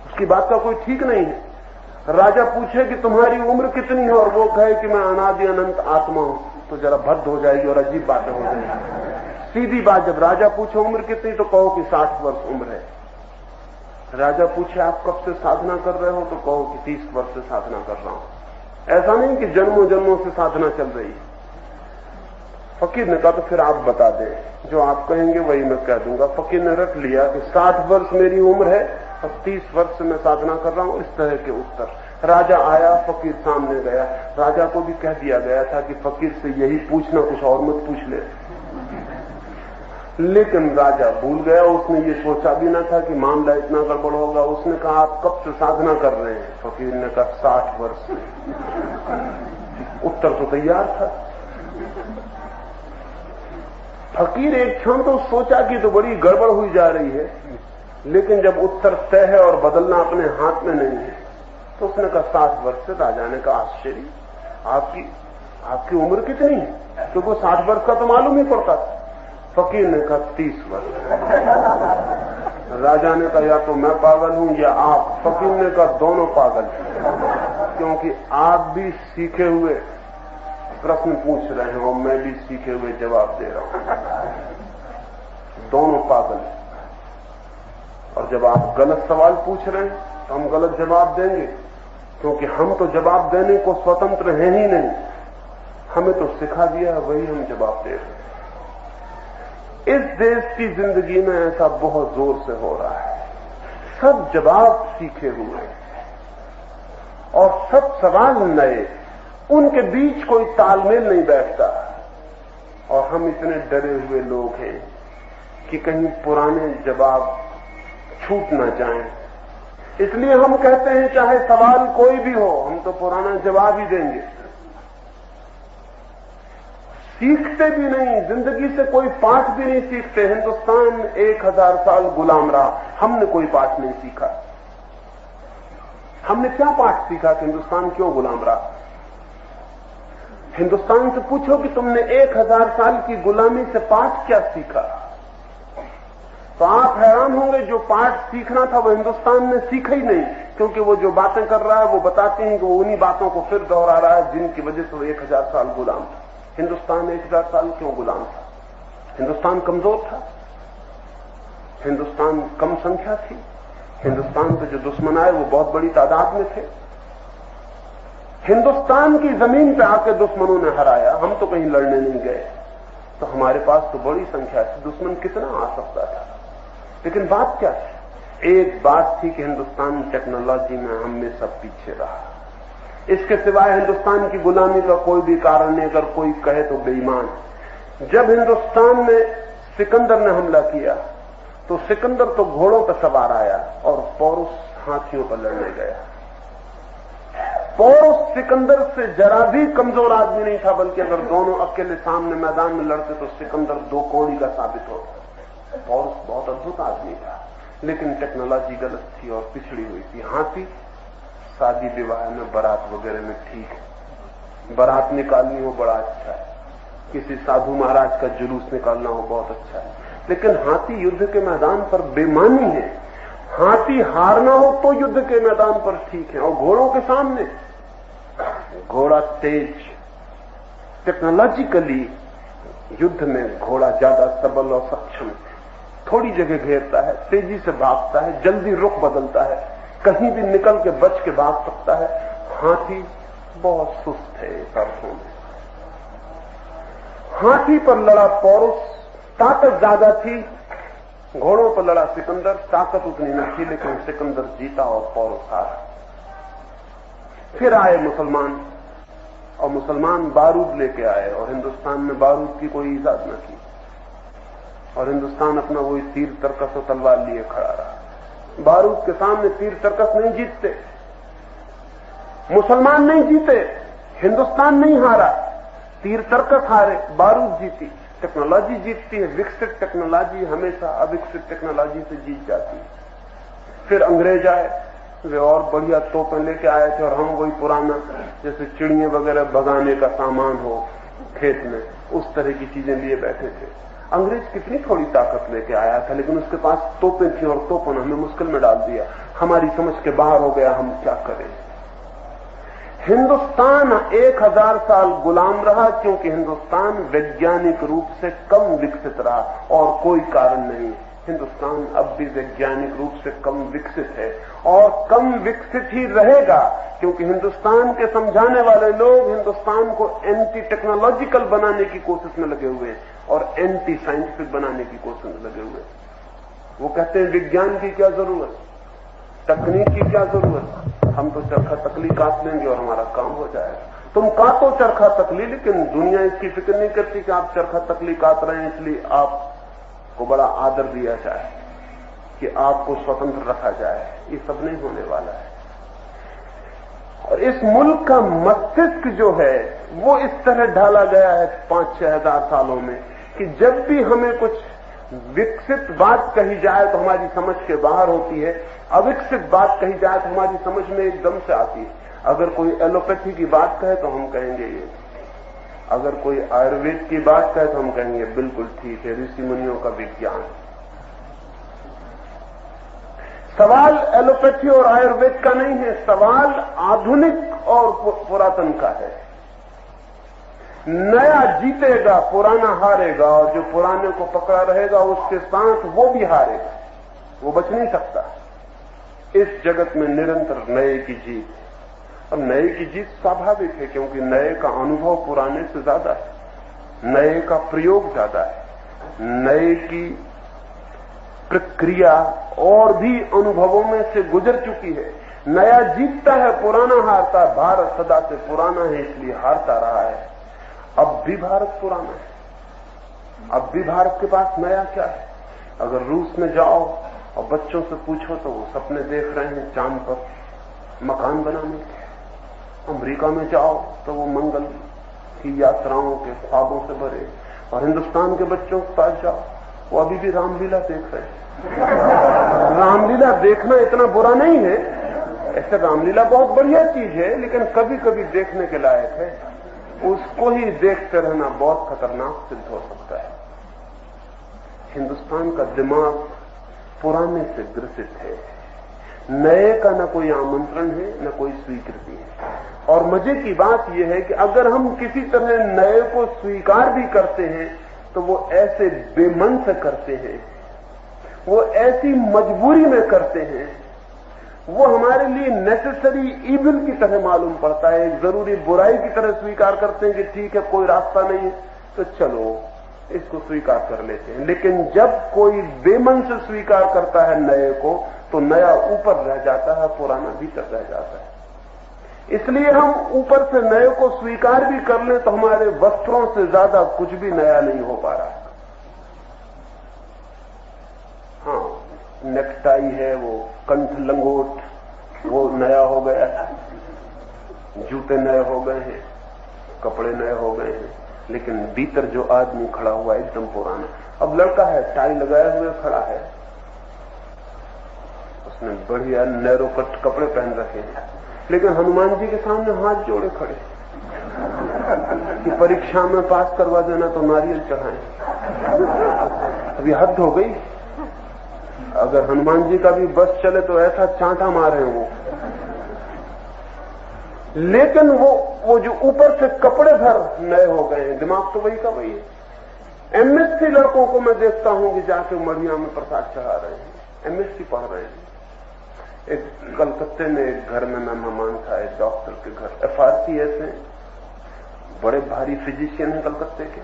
उसकी बात का कोई ठीक नहीं है। राजा पूछे कि तुम्हारी उम्र कितनी है और वो कहे कि मैं अनादि अनंत आत्मा हूं, तो जरा भद्द हो जाएगी और अजीब बातें हो जाएगी। सीधी बात, जब राजा पूछे उम्र कितनी तो कहो कि 60 वर्ष उम्र है। राजा पूछे आप कब से साधना कर रहे हो तो कहो कि 30 वर्ष से साधना कर रहा हूं। ऐसा नहीं कि जन्मों जन्मों से साधना चल रही है। फकीर ने कहा तो फिर आप बता दें, जो आप कहेंगे वही मैं कह दूंगा। फकीर ने रख लिया कि 60 वर्ष मेरी उम्र है और 30 वर्ष से मैं साधना कर रहा हूं, इस तरह के उत्तर। राजा आया, फकीर सामने गया। राजा को भी कह दिया गया था कि फकीर से यही पूछना, कुछ और मत पूछ ले। लेकिन राजा भूल गया, उसने ये सोचा भी ना था कि मामला इतना गड़बड़ होगा। उसने कहा आप कब से साधना कर रहे हैं? फकीर ने कहा 60 वर्ष से। उत्तर तो तैयार था। फकीर एक क्षण तो सोचा कि तो बड़ी गड़बड़ हुई जा रही है, लेकिन जब उत्तर तय है और बदलना अपने हाथ में नहीं है तो उसने कहा 60 वर्ष से। राजा ने कहा आश्चर्य, आपकी उम्र कितनी है? क्योंकि 60 वर्ष का तो मालूम ही पड़ता था। फकीर ने कहा 30 वर्ष। राजा ने कहा या तो मैं पागल हूं या आप। फकीर ने कहा दोनों पागल, क्योंकि आप भी सीखे हुए प्रश्न पूछ रहे हैं और मैं भी सीखे हुए जवाब दे रहा हूं। दोनों पागल। और जब आप गलत सवाल पूछ रहे हैं तो हम गलत जवाब देंगे, क्योंकि हम तो जवाब देने को स्वतंत्र हैं ही नहीं। हमें तो सिखा दिया है, वही हम जवाब दे रहे हैं। इस देश की जिंदगी में ऐसा बहुत जोर से हो रहा है। सब जवाब सीखे हुए और सब सवाल नए, उनके बीच कोई तालमेल नहीं बैठता। और हम इतने डरे हुए लोग हैं कि कहीं पुराने जवाब छूट ना जाएं। इसलिए हम कहते हैं चाहे सवाल कोई भी हो, हम तो पुराना जवाब ही देंगे। सीखते भी नहीं, जिंदगी से कोई पाठ भी नहीं सीखते। हिंदुस्तान 1000 साल गुलाम रहा, हमने कोई पाठ नहीं सीखा। हमने क्या पाठ सीखा कि हिंदुस्तान क्यों गुलाम रहा? हिंदुस्तान से पूछो कि तुमने 1000 साल की गुलामी से पाठ क्या सीखा, तो आप हैरान होंगे जो पाठ सीखना था वो हिंदुस्तान ने सीखा ही नहीं। क्योंकि वो जो बातें कर रहा है वो बताते हैं कि वो उन्हीं बातों को फिर दोहरा रहा है जिनकी वजह से वो 1000 साल गुलाम था। हिंदुस्तान 1000 साल क्यों गुलाम था? हिंदुस्तान कमजोर था, हिंदुस्तान कम संख्या थी, हिंदुस्तान पे जो दुश्मन आए वो बहुत बड़ी तादाद में थे। हिंदुस्तान की जमीन पे आके दुश्मनों ने हराया, हम तो कहीं लड़ने नहीं गए, तो हमारे पास तो बड़ी संख्या थी, दुश्मन कितना आ सकता था। लेकिन बात क्या थी? एक बात थी कि हिंदुस्तान टेक्नोलॉजी में हमेशा पीछे रहा। इसके सिवाय हिंदुस्तान की गुलामी का कोई भी कारण नहीं, अगर कोई कहे तो बेईमान। जब हिंदुस्तान में सिकंदर ने हमला किया तो सिकंदर तो घोड़ों पर सवार आया और पौरुष हाथियों पर लड़ने गया। पौरुष सिकंदर से जरा भी कमजोर आदमी नहीं था, बल्कि अगर दोनों अकेले सामने मैदान में लड़ते तो सिकंदर 2 कौड़ी का साबित होता। पौरुष बहुत अद्भुत आदमी था, लेकिन टेक्नोलॉजी गलत थी और पिछड़ी हुई थी। हाथी शादी विवाह में, बारात वगैरह में ठीक है, बारात निकालनी हो बड़ा अच्छा है, किसी साधु महाराज का जुलूस निकालना हो बहुत अच्छा है, लेकिन हाथी युद्ध के मैदान पर बेमानी है। हाथी हारना हो तो युद्ध के मैदान पर ठीक है, और घोड़ों के सामने घोड़ा तेज, टेक्नोलॉजिकली युद्ध में घोड़ा ज्यादा सबल और सक्षम, थोड़ी जगह घेरता है, तेजी से भागता है, जल्दी रुख बदलता है, कहीं भी निकल के बच के भाग सकता है। हाथी बहुत सुस्त है इस अर्थों में। हाथी पर लड़ा पौरुष, ताकत ज्यादा थी, घोड़ों पर लड़ा सिकंदर, ताकत उतनी न थी, लेकिन सिकंदर जीता और पौरुष हारा। फिर आए मुसलमान, और मुसलमान बारूद लेके आए, और हिंदुस्तान में बारूद की कोई ईजाद न की, और हिंदुस्तान अपना वही तीर तरकस और तलवार लिए खड़ा रहा। बारूद के सामने तीर तरकस नहीं जीतते, मुसलमान नहीं जीते, हिंदुस्तान नहीं हारा, तीर तरकस हारे, बारूद जीती। टेक्नोलॉजी जीतती है, विकसित टेक्नोलॉजी हमेशा अविकसित टेक्नोलॉजी से जीत जाती है। फिर अंग्रेज आए, वे और बढ़िया तोपें लेके आए थे, और हम वही पुराना जैसे चिड़िया वगैरह भगाने का सामान हो खेत में, उस तरह की चीजें लिए बैठे थे। अंग्रेज कितनी थोड़ी ताकत लेके आया था, लेकिन उसके पास तोपें थी, और तोपों ने हमें मुश्किल में डाल दिया, हमारी समझ के बाहर हो गया, हम क्या करें। हिंदुस्तान 1000 साल गुलाम रहा, क्योंकि हिंदुस्तान वैज्ञानिक रूप से कम विकसित रहा, और कोई कारण नहीं। हिंदुस्तान अब भी वैज्ञानिक रूप से कम विकसित है, और कम विकसित ही रहेगा, क्योंकि हिंदुस्तान के समझाने वाले लोग हिंदुस्तान को एंटी टेक्नोलॉजिकल बनाने की कोशिश में लगे हुए हैं, और एंटी साइंटिफिक बनाने की कोशिश में लगे हुए हैं। वो कहते हैं विज्ञान की क्या जरूरत, तकनीक की क्या जरूरत, हम तो चरखा तकली काट लेंगे और हमारा काम हो जाएगा। तुम काटो चरखा तकली, लेकिन दुनिया इसकी फिक्र नहीं करती कि आप चरखा तकली काट रहे हैं इसलिए आपको बड़ा आदर दिया जाए, कि आपको स्वतंत्र रखा जाए। ये सब नहीं होने वाला है। और इस मुल्क का मस्तिष्क जो है वो इस तरह ढाला गया है 5-6 हजार सालों में, कि जब भी हमें कुछ विकसित बात कही जाए तो हमारी समझ के बाहर होती है, अविकसित बात कही जाए तो हमारी समझ में एकदम से आती है। अगर कोई एलोपैथी की बात कहे तो हम कहेंगे ये, अगर कोई आयुर्वेद की बात कहे तो हम कहेंगे बिल्कुल ठीक है, ऋषि मुनियों का विज्ञान। सवाल एलोपैथी और आयुर्वेद का नहीं है, सवाल आधुनिक और पुरातन का है। नया जीतेगा, पुराना हारेगा, और जो पुराने को पकड़ा रहेगा उसके साथ वो भी हारेगा, वो बच नहीं सकता। इस जगत में निरंतर नए की जीत है, और नए की जीत स्वाभाविक है, क्योंकि नए का अनुभव पुराने से ज्यादा है, नए का प्रयोग ज्यादा है, नए की प्रक्रिया और भी अनुभवों में से गुजर चुकी है। नया जीतता है, पुराना हारता है। भारत सदा से पुराना है इसलिए हारता रहा है। अब भी भारत पुराना है, अब भी भारत के पास नया क्या है। अगर रूस में जाओ और बच्चों से पूछो तो वो सपने देख रहे हैं चांद पर मकान बनाने के। अमेरिका में जाओ तो वो मंगल की यात्राओं के ख्वाबों से भरे, और हिंदुस्तान के बच्चों के पास जाओ वो अभी भी रामलीला देख रहे हैं। रामलीला देखना इतना बुरा नहीं है, ऐसे रामलीला बहुत बढ़िया चीज है, लेकिन कभी कभी देखने के लायक है। उसको ही देखते रहना बहुत खतरनाक सिद्ध हो सकता है। हिंदुस्तान का दिमाग पुराने से ग्रसित है, नए का न कोई आमंत्रण है न कोई स्वीकृति है। और मजे की बात यह है कि अगर हम किसी तरह नए को स्वीकार भी करते हैं तो वो ऐसे बेमन से करते हैं, वो ऐसी मजबूरी में करते हैं, वो हमारे लिए नेसेसरी इविल की तरह मालूम पड़ता है, एक जरूरी बुराई की तरह स्वीकार करते हैं कि ठीक है कोई रास्ता नहीं है तो चलो इसको स्वीकार कर लेते हैं। लेकिन जब कोई बेमन से स्वीकार करता है नए को तो नया ऊपर रह जाता है, पुराना भीतर रह जाता है। इसलिए हम ऊपर से नए को स्वीकार भी कर लें तो हमारे वस्त्रों से ज्यादा कुछ भी नया नहीं हो पा रहा। हाँ, नेकटाई है, वो कंठ लंगोट वो नया हो गया है, जूते नए हो गए हैं, कपड़े नए हो गए हैं, लेकिन भीतर जो आदमी खड़ा हुआ है एकदम पुराना। अब लड़का है, टाई लगाए हुए खड़ा है, उसने बढ़िया नैरो कट कपड़े पहन रखे हैं, लेकिन हनुमान जी के सामने हाथ जोड़े खड़े कि परीक्षा में पास करवा देना तो नारियल चढ़ाएं। अभी हद हो गई। अगर हनुमान जी का भी बस चले तो ऐसा चांटा मारे वो। लेकिन वो जो ऊपर से कपड़े भर नए हो गए हैं, दिमाग तो वही का वही है। एमएससी लड़कों को मैं देखता हूं कि जाके मढ़िया में प्रसाद चढ़ा रहे हैं, एमएससी पढ़ रहे हैं। एक कलकत्ते में एक घर में मैं मेहमान था, एक डॉक्टर के घर, एफआरसीएस है, बड़े भारी फिजिशियन हैं कलकत्ते के।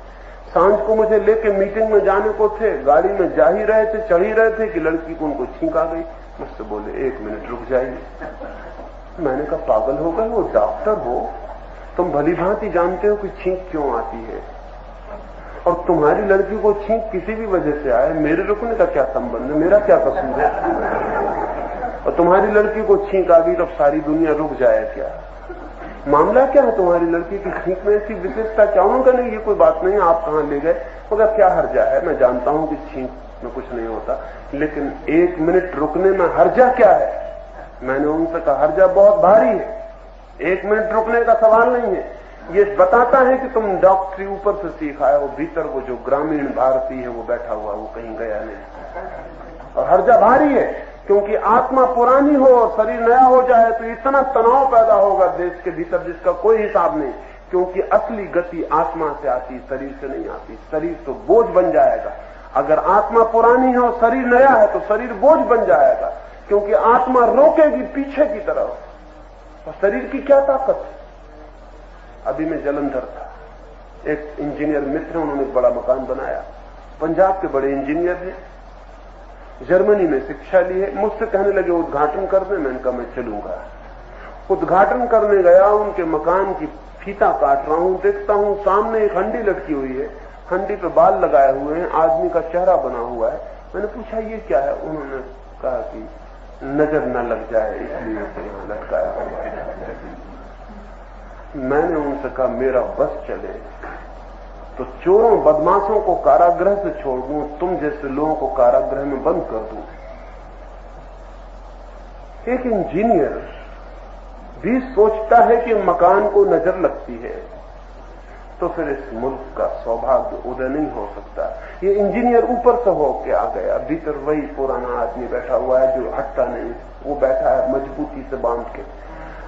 सांझ को मुझे लेके मीटिंग में जाने को थे, गाड़ी में जा ही रहे थे, चढ़ ही रहे थे कि लड़की को उनको छींक आ गई। मुझसे बोले 1 मिनट रुक जाइए। मैंने कहा पागल हो गए, वो डॉक्टर हो, तुम भली भांति जानते हो कि छींक क्यों आती है, और तुम्हारी लड़की को छींक किसी भी वजह से आए, मेरे रुकने का क्या संबंध है, मेरा क्या कसूर है? और तुम्हारी लड़की को छींक आ गई तो सारी दुनिया रुक जाए क्या? मामला क्या है तुम्हारी लड़की की छींक में ऐसी विशेषता क्या? उन्होंने कहा नहीं ये कोई बात नहीं, आप कहां ले गए? मगर क्या हर्जा है, मैं जानता हूं कि छींक में कुछ नहीं होता, लेकिन 1 मिनट रुकने में हर्जा क्या है? मैंने उनसे कहा हर्जा बहुत भारी है, 1 मिनट रुकने का सवाल नहीं है। ये बताता है कि तुम डॉक्टरी ऊपर से सीखा है, वो भीतर वो जो ग्रामीण भारतीय है वो बैठा हुआ, वो कहीं गया नहीं। और हर्जा भारी है, क्योंकि आत्मा पुरानी हो और शरीर नया हो जाए तो इतना तनाव पैदा होगा देश के भीतर जिसका कोई हिसाब नहीं, क्योंकि असली गति आत्मा से आती, शरीर से नहीं आती। शरीर तो बोझ बन जाएगा। अगर आत्मा पुरानी है और शरीर नया है तो शरीर बोझ बन जाएगा, क्योंकि आत्मा रोकेगी पीछे की तरफ, और शरीर की क्या ताकत है? अभी मैं जलंधर था, एक इंजीनियर मित्र, उन्होंने एक बड़ा मकान बनाया, पंजाब के बड़े इंजीनियर हैं, जर्मनी में शिक्षा ली है। मुझसे कहने लगे उद्घाटन कर दे। मैंने कहा मैं चलूंगा। उद्घाटन करने गया, उनके मकान की फीता काट रहा हूं, देखता हूं सामने एक हंडी लटकी हुई है, हंडी पे बाल लगाए हुए हैं, आदमी का चेहरा बना हुआ है। मैंने पूछा ये क्या है? उन्होंने कहा कि नजर न लग जाए इसलिए यहां लटकाया हुआ है। मैंने उनसे कहा मेरा बस चले तो चोरों बदमाशों को कारागृह से छोड़ दूं, तुम जैसे लोगों को कारागृह में बंद कर दूं। एक इंजीनियर भी सोचता है कि मकान को नजर लगती है तो फिर इस मुल्क का सौभाग्य उदय नहीं हो सकता। ये इंजीनियर ऊपर से होके आ गया, भीतर वही पुराना आदमी बैठा हुआ है जो हटता नहीं, वो बैठा है मजबूती से बांध के।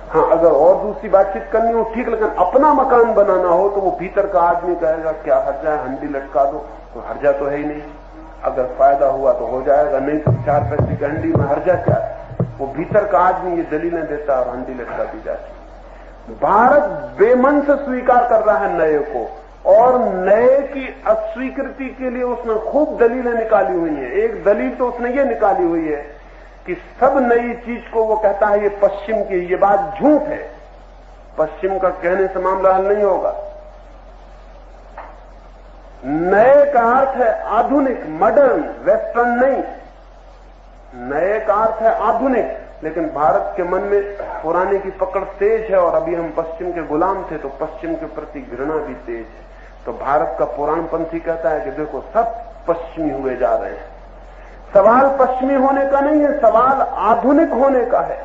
हाँ, अगर और दूसरी बातचीत करनी हो ठीक, लेकिन अपना मकान बनाना हो तो वो भीतर का आदमी कहेगा क्या हर्जा है, हंडी लटका दो, तो हर्जा तो है ही नहीं। अगर फायदा हुआ तो हो जाएगा, नहीं तो 4 पैसे की हंडी में हर्जा क्या है? वो भीतर का आदमी ये दलीलें देता और हंडी लटका दी जाती। भारत बेमन से स्वीकार कर रहा है नए को, और नए की अस्वीकृति के लिए उसने खूब दलीलें निकाली हुई हैं। एक दलील तो उसने ये निकाली हुई है कि सब नई चीज को वो कहता है ये पश्चिम की, ये बात झूठ है। पश्चिम का कहने से मामला हल नहीं होगा। नए का अर्थ है आधुनिक, मॉडर्न, वेस्टर्न नहीं। नए का अर्थ है आधुनिक, लेकिन भारत के मन में पुराने की पकड़ तेज है, और अभी हम पश्चिम के गुलाम थे तो पश्चिम के प्रति घृणा भी तेज है। तो भारत का पुराणपंथी कहता है कि देखो सब पश्चिमी हुए जा रहे हैं। सवाल पश्चिमी होने का नहीं है, सवाल आधुनिक होने का है।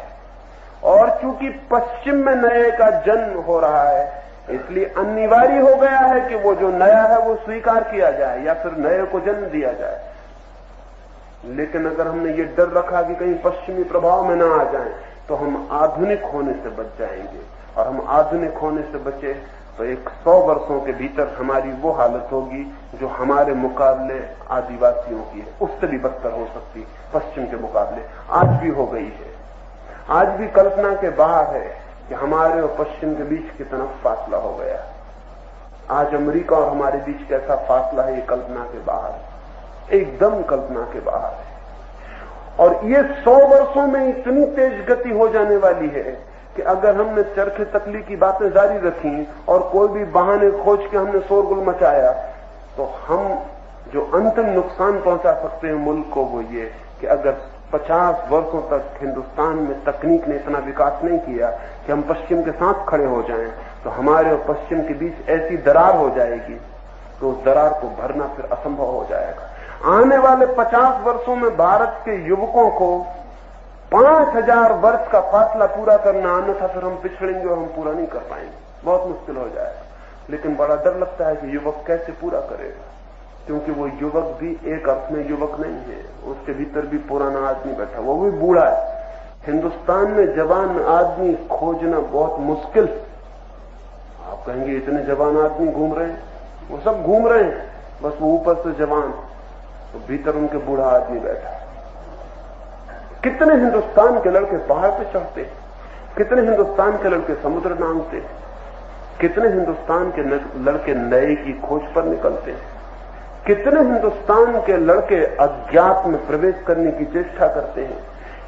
और चूंकि पश्चिम में नए का जन्म हो रहा है, इसलिए अनिवार्य हो गया है कि वो जो नया है वो स्वीकार किया जाए या फिर नए को जन्म दिया जाए। लेकिन अगर हमने ये डर रखा कि कहीं पश्चिमी प्रभाव में ना आ जाएं, तो हम आधुनिक होने से बच जाएंगे। और हम आधुनिक होने से बचे तो 100 वर्षों के भीतर हमारी वो हालत होगी जो हमारे मुकाबले आदिवासियों की है, उससे भी बदतर हो सकती पश्चिम के मुकाबले। आज भी हो गई है, आज भी कल्पना के बाहर है कि हमारे और पश्चिम के बीच कितना फासला हो गया। आज अमेरिका और हमारे बीच कैसा फासला है, ये कल्पना के बाहर है, एकदम कल्पना के बाहर है। और ये 100 वर्षों में इतनी तेज गति हो जाने वाली है कि अगर हमने चरखे तकली की बातें जारी रखी और कोई भी बहाने खोज के हमने शोरगुल मचाया, तो हम जो अंतिम नुकसान पहुंचा सकते हैं मुल्क को, वो ये कि अगर 50 वर्षों तक हिंदुस्तान में तकनीक ने इतना विकास नहीं किया कि हम पश्चिम के साथ खड़े हो जाएं, तो हमारे और पश्चिम के बीच ऐसी दरार हो जाएगी तो उस दरार को भरना फिर असंभव हो जाएगा। आने वाले 50 वर्षों में भारत के युवकों को 5000 वर्ष का फासला पूरा करना, अन्यथा फिर हम पिछड़ेंगे और हम पूरा नहीं कर पाएंगे, बहुत मुश्किल हो जाएगा। लेकिन बड़ा डर लगता है कि युवक कैसे पूरा करेगा, क्योंकि वो युवक भी एक अर्थ में युवक नहीं है, उसके भीतर भी पुराना आदमी बैठा, वो भी बूढ़ा है। हिंदुस्तान में जवान आदमी खोजना बहुत मुश्किल। आप कहेंगे इतने जवान आदमी घूम रहे हैं, वो सब घूम रहे हैं, बस वो ऊपर से जवान, तो भीतर उनके बूढ़ा आदमी बैठा है। कितने हिंदुस्तान के लड़के पहाड़ पे चढ़ते, कितने हिंदुस्तान के लड़के समुद्र नांगते, कितने हिंदुस्तान के लड़के नए की खोज पर निकलते, कितने हिंदुस्तान के लड़के अज्ञात में प्रवेश करने की चेष्टा करते हैं,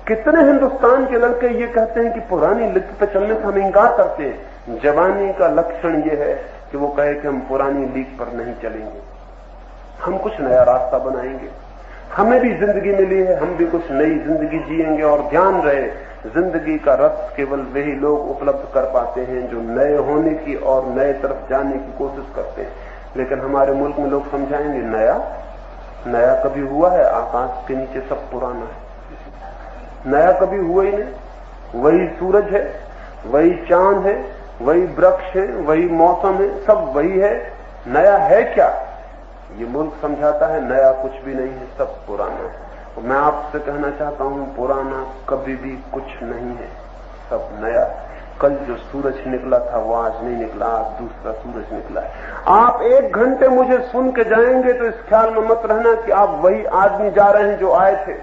कितने हिंदुस्तान के लड़के ये कहते हैं कि पुरानी लीक पर चलने से हम इंकार करते हैं। जवानी का लक्षण ये है कि वो कहे कि हम पुरानी लीक पर नहीं चलेंगे, हम कुछ नया रास्ता बनाएंगे, हमें भी जिंदगी मिली है, हम भी कुछ नई जिंदगी जिएंगे। और ध्यान रहे, जिंदगी का रस केवल वही लोग उपलब्ध कर पाते हैं जो नए होने की और नए तरफ जाने की कोशिश करते हैं। लेकिन हमारे मुल्क में लोग समझाएंगे नया नया कभी हुआ है, आकाश के नीचे सब पुराना है, नया कभी हुआ ही नहीं, वही सूरज है, वही चांद है, वही वृक्ष है, वही मौसम है, सब वही है, नया है क्या? ये मुल्क समझाता है नया कुछ भी नहीं है, सब पुराना है। तो मैं आपसे कहना चाहता हूं, पुराना कभी भी कुछ नहीं है, सब नया। कल जो सूरज निकला था वो आज नहीं निकला, आज दूसरा सूरज निकला है। आप 1 घंटे मुझे सुन के जाएंगे तो इस ख्याल में मत रहना कि आप वही आदमी जा रहे हैं जो आए थे।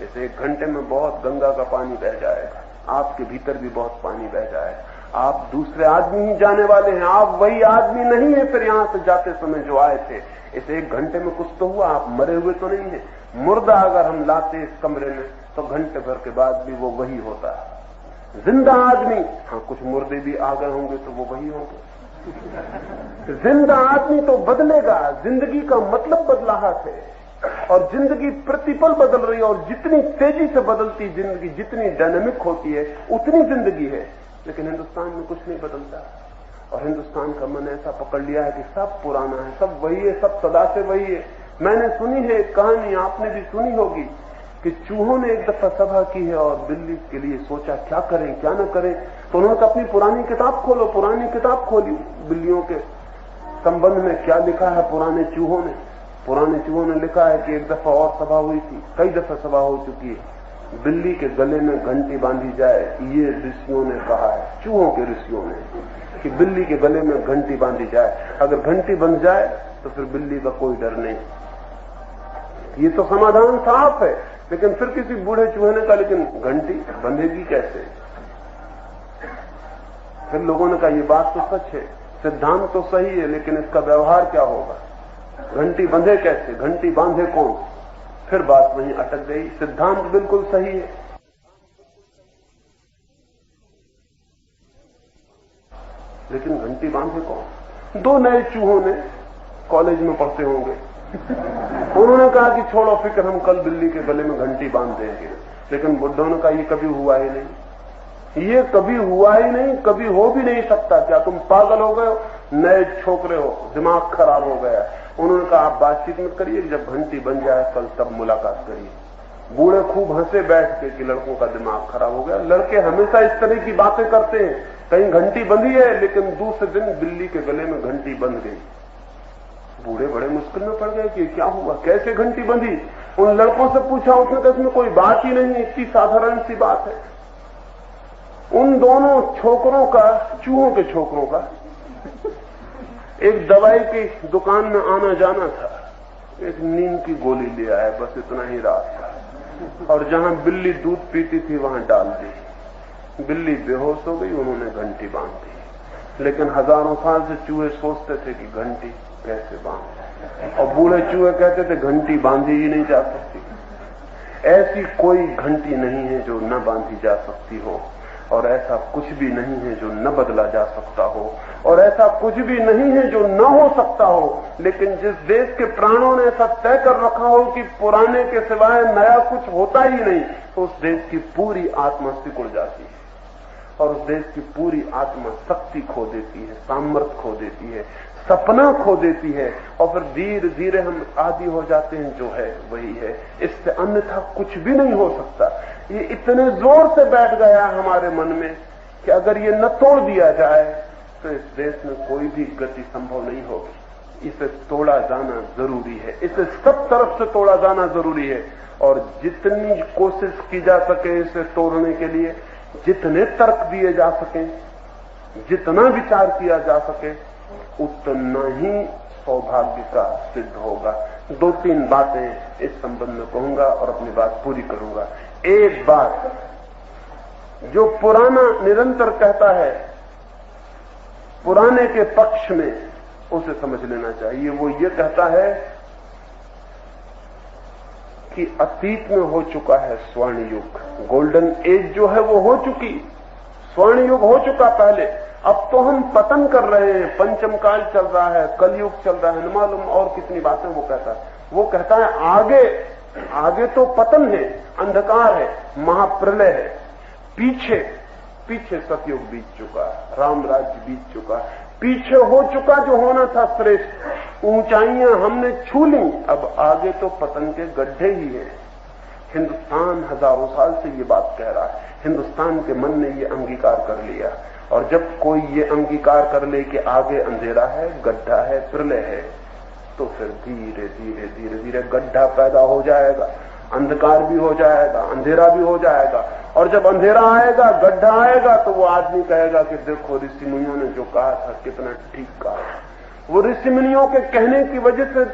इस 1 घंटे में बहुत गंगा का पानी बह जाएगा, आपके भीतर भी बहुत पानी बह जाएगा, आप दूसरे आदमी ही जाने वाले हैं, आप वही आदमी नहीं है फिर यहां से जाते समय जो आए थे। इस 1 घंटे में कुछ तो हुआ, आप मरे हुए तो नहीं है। मुर्दा अगर हम लाते इस कमरे में तो घंटे भर के बाद भी वो वही होता है। जिंदा आदमी, हाँ कुछ मुर्दे भी आ गए होंगे तो वो वही होंगे। जिंदा आदमी तो बदलेगा, जिंदगी का मतलब बदलाहट है और जिंदगी प्रतिपल बदल रही है, और जितनी तेजी से बदलती जिंदगी, जितनी डायनामिक होती है, उतनी जिंदगी है। लेकिन हिंदुस्तान में कुछ नहीं बदलता और हिंदुस्तान का मन ऐसा पकड़ लिया है कि सब पुराना है, सब वही है, सब सदा से वही है। मैंने सुनी है एक कहानी, आपने भी सुनी होगी, कि चूहों ने एक दफा सभा की है और बिल्ली के लिए सोचा क्या करें क्या न करें, तो उन्होंने कहा अपनी पुरानी किताब खोलो। पुरानी किताब खोली, बिल्लियों के संबंध में क्या लिखा है पुराने चूहों ने लिखा है कि एक दफा और सभा हुई थी, कई दफा सभा हो चुकी है, बिल्ली के गले में घंटी बांधी जाए, ये ऋषियों ने कहा है, चूहों के ऋषियों ने, कि बिल्ली के गले में घंटी बांधी जाए। अगर घंटी बंध जाए तो फिर बिल्ली का कोई डर नहीं। ये तो समाधान साफ है, लेकिन फिर किसी बूढ़े चूहे ने कहा लेकिन घंटी बंधेगी कैसे? फिर लोगों ने कहा ये बात तो सच है, सिद्धांत तो सही है, लेकिन इसका व्यवहार क्या होगा? घंटी बंधे कैसे, घंटी बांधे कौन? फिर बात वहीं अटक गई। सिद्धांत बिल्कुल सही है, लेकिन घंटी बांधे कौन? 2 नए चूहों ने कॉलेज में पढ़ते होंगे, उन्होंने कहा कि छोड़ो फिक्र, हम कल बिल्ली के गले में घंटी बांध देंगे। लेकिन बुड्ढों ने कहा ये कभी हुआ ही नहीं, ये कभी हुआ ही नहीं, कभी हो भी नहीं सकता। क्या तुम पागल हो गए हो? नए छोकरे हो, दिमाग खराब हो गया। उन्होंने कहा आप बातचीत मत करिए, जब घंटी बन जाए कल तब मुलाकात करिए। बूढ़े खूब हंसे बैठ के कि लड़कों का दिमाग खराब हो गया। लड़के हमेशा इस तरह की बातें करते हैं, कहीं घंटी बंधी है लेकिन दूसरे दिन बिल्ली के गले में घंटी बंध गई। बूढ़े बड़े मुश्किल में पड़ गए कि क्या हुआ, कैसे घंटी बंधी? उन लड़कों से पूछा, उसने कहा इसमें कोई बात ही नहीं, इतनी साधारण सी बात है। उन दोनों छोकरों का, चूहों के छोकरों का, एक दवाई की दुकान में आना जाना था। एक नींद की गोली ले आए, बस इतना ही रात था। और जहां बिल्ली दूध पीती थी वहां डाल दी। बिल्ली बेहोश हो गई, उन्होंने घंटी बांध दी। लेकिन हजारों साल से चूहे सोचते थे कि घंटी कैसे बांध, और बूढ़े चूहे कहते थे घंटी बांधी ही नहीं जा सकती। ऐसी कोई घंटी नहीं है जो न बांधी जा सकती हो, और ऐसा कुछ भी नहीं है जो न बदला जा सकता हो, और ऐसा कुछ भी नहीं है जो न हो सकता हो। लेकिन जिस देश के प्राणों ने ऐसा तय कर रखा हो कि पुराने के सिवाय नया कुछ होता ही नहीं, तो उस देश की पूरी आत्मा सिकुड़ जाती है, और उस देश की पूरी आत्मा शक्ति खो देती है, सामर्थ्य खो देती है, सपना खो देती है, और फिर धीरे धीरे हम आदी हो जाते हैं, जो है वही है, इससे अन्यथा कुछ भी नहीं हो सकता। ये इतने जोर से बैठ गया हमारे मन में कि अगर ये न तोड़ दिया जाए तो इस देश में कोई भी गति संभव नहीं होगी। इसे तोड़ा जाना जरूरी है, इसे सब तरफ से तोड़ा जाना जरूरी है, और जितनी कोशिश की जा सके इसे तोड़ने के लिए, जितने तर्क दिए जा सके, जितना विचार किया जा सके, उतना ही सौभाग्य का सिद्ध होगा। 2-3 बातें इस संबंध में कहूंगा और अपनी बात पूरी करूंगा। एक बात जो पुराना निरंतर कहता है पुराने के पक्ष में, उसे समझ लेना चाहिए। वो ये कहता है कि अतीत में हो चुका है स्वर्ण युग, गोल्डन एज जो है वो हो चुकी, स्वर्ण युग हो चुका पहले। अब तो हम पतन कर रहे हैं, पंचम काल चल रहा है, कलयुग चल रहा है, न मालूम और कितनी बातें वो कहता है। वो कहता है आगे तो पतन है, अंधकार है, महाप्रलय है, पीछे सतयुग बीत चुका, राम राज्य बीत चुका, पीछे हो चुका जो होना था श्रेष्ठ, ऊंचाइयां हमने छू ली, अब आगे तो पतन के गड्ढे ही हैं। हिंदुस्तान हजारों साल से ये बात कह रहा है, हिंदुस्तान के मन ने ये अंगीकार कर लिया, और जब कोई ये अंगीकार कर ले कि आगे अंधेरा है, गड्ढा है, प्रलय है, तो फिर धीरे धीरे धीरे धीरे गड्ढा पैदा हो जाएगा, अंधकार भी हो जाएगा, अंधेरा भी हो जाएगा, और जब अंधेरा आएगा, गड्ढा आएगा, तो वो आदमी कहेगा कि देखो ऋषि मुनियों ने जो कहा था कितना ठीक कहा। वो ऋषि मुनियों के कहने की वजह से,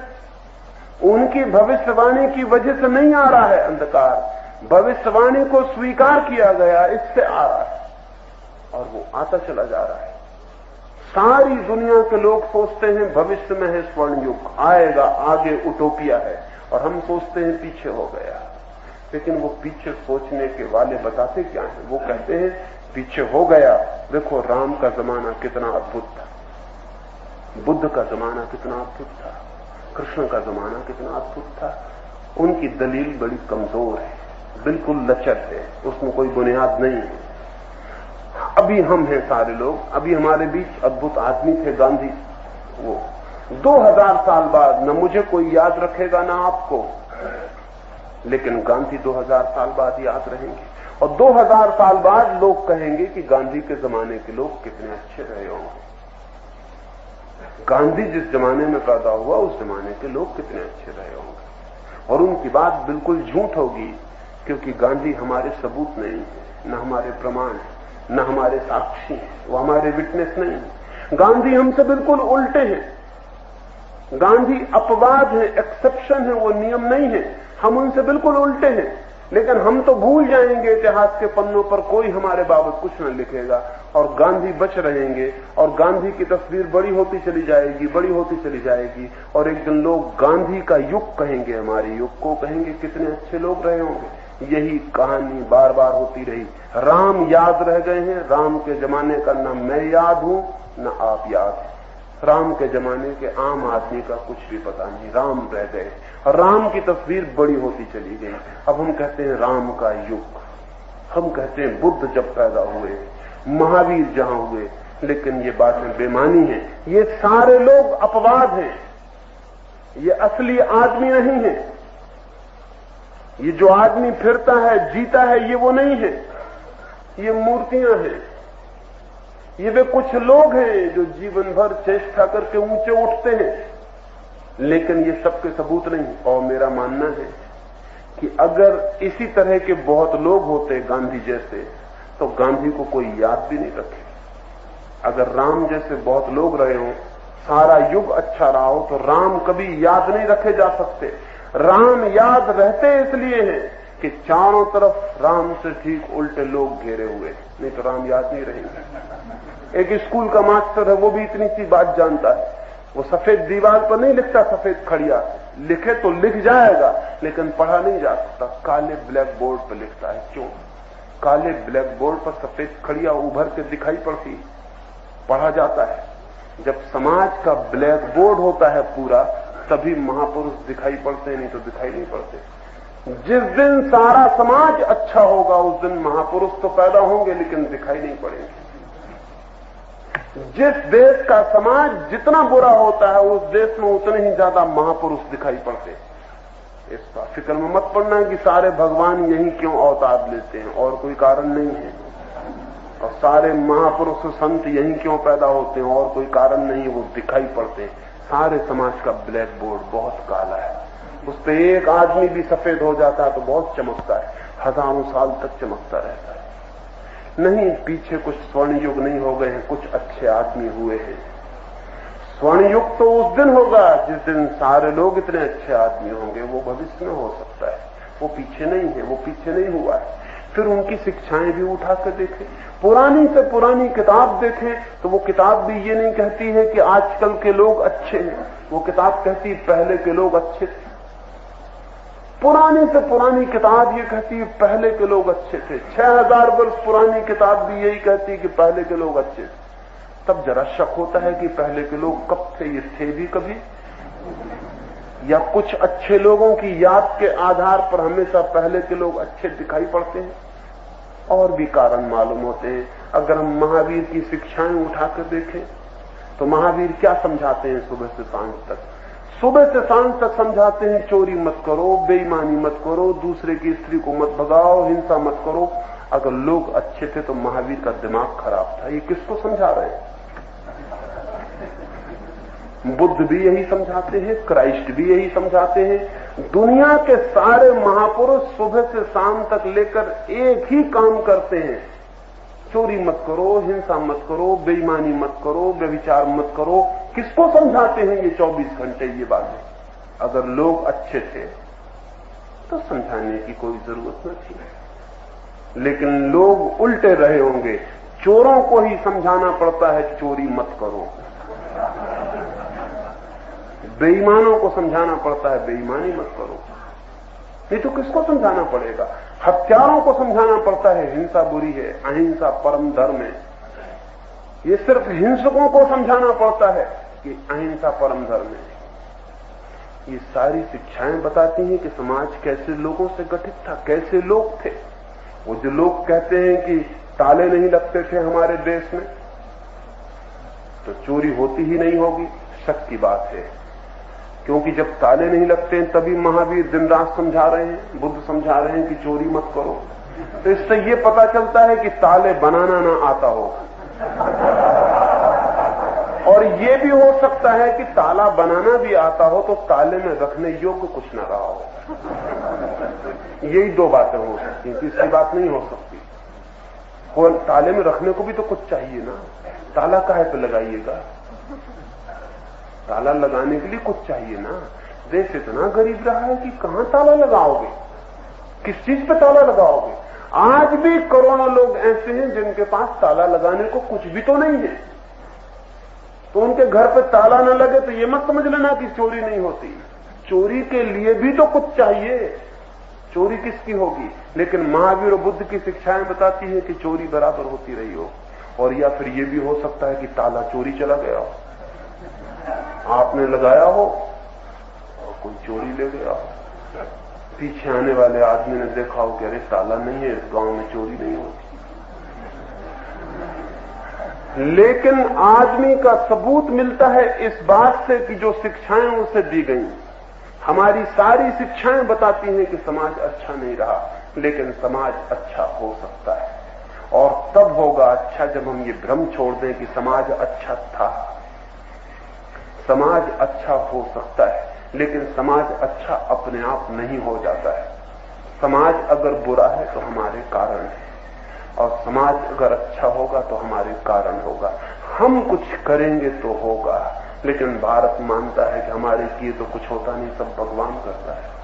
उनकी भविष्यवाणी की वजह से नहीं आ रहा है अंधकार, भविष्यवाणी को स्वीकार किया गया, इससे आ रहा है, और वो आता चला जा रहा है। सारी दुनिया के लोग सोचते हैं भविष्य में है स्वर्ण युग, आएगा, आगे उटोपिया है, और हम सोचते हैं पीछे हो गया। लेकिन वो पीछे सोचने के वाले बताते क्या है? वो कहते हैं पीछे हो गया, देखो राम का जमाना कितना अद्भुत था, बुद्ध का जमाना कितना अद्भुत था, कृष्ण का जमाना कितना अद्भुत था। उनकी दलील बड़ी कमजोर है, बिल्कुल लचर है, उसमें कोई बुनियाद नहीं है। अभी हम हैं सारे लोग, अभी हमारे बीच अद्भुत आदमी थे गांधी, वो 2000 साल बाद न मुझे कोई याद रखेगा ना आपको, लेकिन गांधी 2000 साल बाद याद रहेंगे, और 2000 साल बाद लोग कहेंगे कि गांधी के जमाने के लोग कितने अच्छे रहे होंगे। गांधी जिस जमाने में पैदा हुआ उस जमाने के लोग कितने अच्छे रहे होंगे, और उनकी बात बिल्कुल झूठ होगी, क्योंकि गांधी हमारे सबूत नहीं है, न हमारे प्रमाण है, न हमारे साक्षी हैं, वो हमारे विटनेस नहीं है। गांधी हमसे बिल्कुल उल्टे हैं, गांधी अपवाद है, एक्सेप्शन है, वो नियम नहीं है, हम उनसे बिल्कुल उल्टे हैं। लेकिन हम तो भूल जाएंगे, इतिहास के पन्नों पर कोई हमारे बाबत कुछ न लिखेगा, और गांधी बच रहेंगे, और गांधी की तस्वीर बड़ी होती चली जाएगी, बड़ी होती चली जाएगी, और एक दिन लोग गांधी का युग कहेंगे, हमारे युग को कहेंगे कितने अच्छे लोग रहे होंगे। यही कहानी बार बार होती रही। राम याद रह गए हैं, राम के जमाने का न मैं याद हूं न आप याद हैं। राम के जमाने के आम आदमी का कुछ भी पता नहीं, राम रह गए, और राम की तस्वीर बड़ी होती चली गई। अब हम कहते हैं राम का युग, हम कहते हैं बुद्ध जब पैदा हुए, महावीर जहां हुए, लेकिन ये बातें बेमानी हैं। ये सारे लोग अपवाद हैं, ये असली आदमी नहीं है। ये जो आदमी फिरता है, जीता है, ये वो नहीं है, ये मूर्तियां हैं। ये वे कुछ लोग हैं जो जीवन भर चेष्टा करके ऊंचे उठते हैं, लेकिन ये सबके सबूत नहीं। और मेरा मानना है कि अगर इसी तरह के बहुत लोग होते गांधी जैसे, तो गांधी को कोई याद भी नहीं रखे। अगर राम जैसे बहुत लोग रहे हों, सारा युग अच्छा रहा हो, तो राम कभी याद नहीं रखे जा सकते। राम याद रहते इसलिए हैं कि चारों तरफ राम से ठीक उल्टे लोग घेरे हुए, नहीं तो राम याद नहीं रहेंगे। एक स्कूल का मास्टर है, वो भी इतनी सी बात जानता है, वो सफेद दीवार पर नहीं लिखता सफेद खड़िया, लिखे तो लिख जाएगा लेकिन पढ़ा नहीं जा सकता, काले ब्लैक बोर्ड पर लिखता है। क्यों? काले ब्लैक बोर्ड पर सफेद खड़िया उभर के दिखाई पड़ती, पढ़ा जाता है। जब समाज का ब्लैक बोर्ड होता है पूरा, तभी महापुरुष दिखाई पड़ते हैं, नहीं तो दिखाई नहीं पड़ते। जिस दिन सारा समाज अच्छा होगा उस दिन महापुरुष तो पैदा होंगे लेकिन दिखाई नहीं पड़ेंगे। जिस देश का समाज जितना बुरा होता है उस देश में उतने ही ज्यादा महापुरुष दिखाई पड़ते हैं। इस पर फिक्र में मत पड़ना कि सारे भगवान यही क्यों अवतार लेते हैं, और कोई कारण नहीं है। और सारे महापुरुष संत यही क्यों पैदा होते हैं, और कोई कारण नहीं है, वो दिखाई पड़ते हैं। सारे समाज का ब्लैक बोर्ड बहुत काला है, उस पर एक आदमी भी सफेद हो जाता है तो बहुत चमकता है, हजारों साल तक चमकता रहता है। नहीं, पीछे कुछ स्वर्ण युग नहीं हो गए हैं, कुछ अच्छे आदमी हुए हैं। स्वर्ण युग तो उस दिन होगा जिस दिन सारे लोग इतने अच्छे आदमी होंगे, वो भविष्य में हो सकता है, वो पीछे नहीं है, वो पीछे नहीं हुआ है। फिर उनकी शिक्षाएं भी उठा कर देखें, पुरानी से पुरानी किताब देखें, तो वो किताब भी ये नहीं कहती है कि आजकल के लोग अच्छे हैं, वो किताब कहती है पहले के लोग अच्छे थे। पुरानी से पुरानी किताब ये कहती है पहले के लोग अच्छे थे। 6000 वर्ष पुरानी किताब भी यही कहती है कि पहले के लोग अच्छे थे। तब जरा शक होता है कि पहले के लोग कब थे, ये थे भी कभी, या कुछ अच्छे लोगों की याद के आधार पर हमेशा पहले के लोग अच्छे दिखाई पड़ते हैं। और भी कारण मालूम होते हैं। अगर हम महावीर की शिक्षाएं उठाकर देखें तो महावीर क्या समझाते हैं सुबह से सांझ तक? सुबह से सांझ तक समझाते हैं चोरी मत करो, बेईमानी मत करो, दूसरे की स्त्री को मत भगाओ, हिंसा मत करो। अगर लोग अच्छे थे तो महावीर का दिमाग खराब था। ये किसको समझा रहे हैं? बुद्ध भी यही समझाते हैं, क्राइस्ट भी यही समझाते हैं। दुनिया के सारे महापुरुष सुबह से शाम तक लेकर एक ही काम करते हैं, चोरी मत करो, हिंसा मत करो, बेईमानी मत करो, व्यभिचार मत करो। किसको समझाते हैं ये 24 घंटे ये बातें? अगर लोग अच्छे थे तो समझाने की कोई जरूरत न थी, लेकिन लोग उल्टे रहे होंगे। चोरों को ही समझाना पड़ता है चोरी मत करो, बेईमानों को समझाना पड़ता है बेईमानी मत करो। नहीं तो किसको समझाना पड़ेगा? हत्यारों को समझाना पड़ता है हिंसा बुरी है, अहिंसा परम धर्म है। ये सिर्फ हिंसकों को समझाना पड़ता है कि अहिंसा परम धर्म है। ये सारी शिक्षाएं बताती हैं कि समाज कैसे लोगों से गठित था, कैसे लोग थे। वो जो लोग कहते हैं कि ताले नहीं लगते थे हमारे देश में तो चोरी होती ही नहीं होगी, शक की बात है। क्योंकि जब ताले नहीं लगते हैं तभी महावीर दिन रात समझा रहे हैं, बुद्ध समझा रहे हैं कि चोरी मत करो। तो इससे ये पता चलता है कि ताले बनाना ना आता हो, और ये भी हो सकता है कि ताला बनाना भी आता हो तो ताले में रखने योग्य कुछ ना रहा हो। यही दो बातें हो सकती हैं, तीसरी बात नहीं हो सकती। ताले में रखने को भी तो कुछ चाहिए ना, ताला काहे पे लगाइएगा? ताला लगाने के लिए कुछ चाहिए ना। देश इतना गरीब रहा है कि कहां ताला लगाओगे, किस चीज पे ताला लगाओगे? आज भी करोड़ों लोग ऐसे हैं जिनके पास ताला लगाने को कुछ भी तो नहीं है, तो उनके घर पे ताला न लगे तो ये मत समझ लेना कि चोरी नहीं होती। चोरी के लिए भी तो कुछ चाहिए, चोरी किसकी होगी? लेकिन महावीर और बुद्ध की शिक्षाएं बताती है कि चोरी बराबर होती रही हो। और या फिर ये भी हो सकता है कि ताला चोरी चला गया हो, आपने लगाया हो और कोई चोरी ले गया हो। पीछे आने वाले आदमी ने देखा हो कि अरे ताला नहीं है, इस गांव में चोरी नहीं होती। लेकिन आदमी का सबूत मिलता है इस बात से कि जो शिक्षाएं उसे दी गई, हमारी सारी शिक्षाएं बताती हैं कि समाज अच्छा नहीं रहा, लेकिन समाज अच्छा हो सकता है। और तब होगा अच्छा जब हम ये भ्रम छोड़ दें कि समाज अच्छा था। समाज अच्छा हो सकता है, लेकिन समाज अच्छा अपने आप नहीं हो जाता है। समाज अगर बुरा है तो हमारे कारण है, और समाज अगर अच्छा होगा तो हमारे कारण होगा। हम कुछ करेंगे तो होगा, लेकिन भारत मानता है कि हमारे किए तो कुछ होता नहीं, सब भगवान करता है।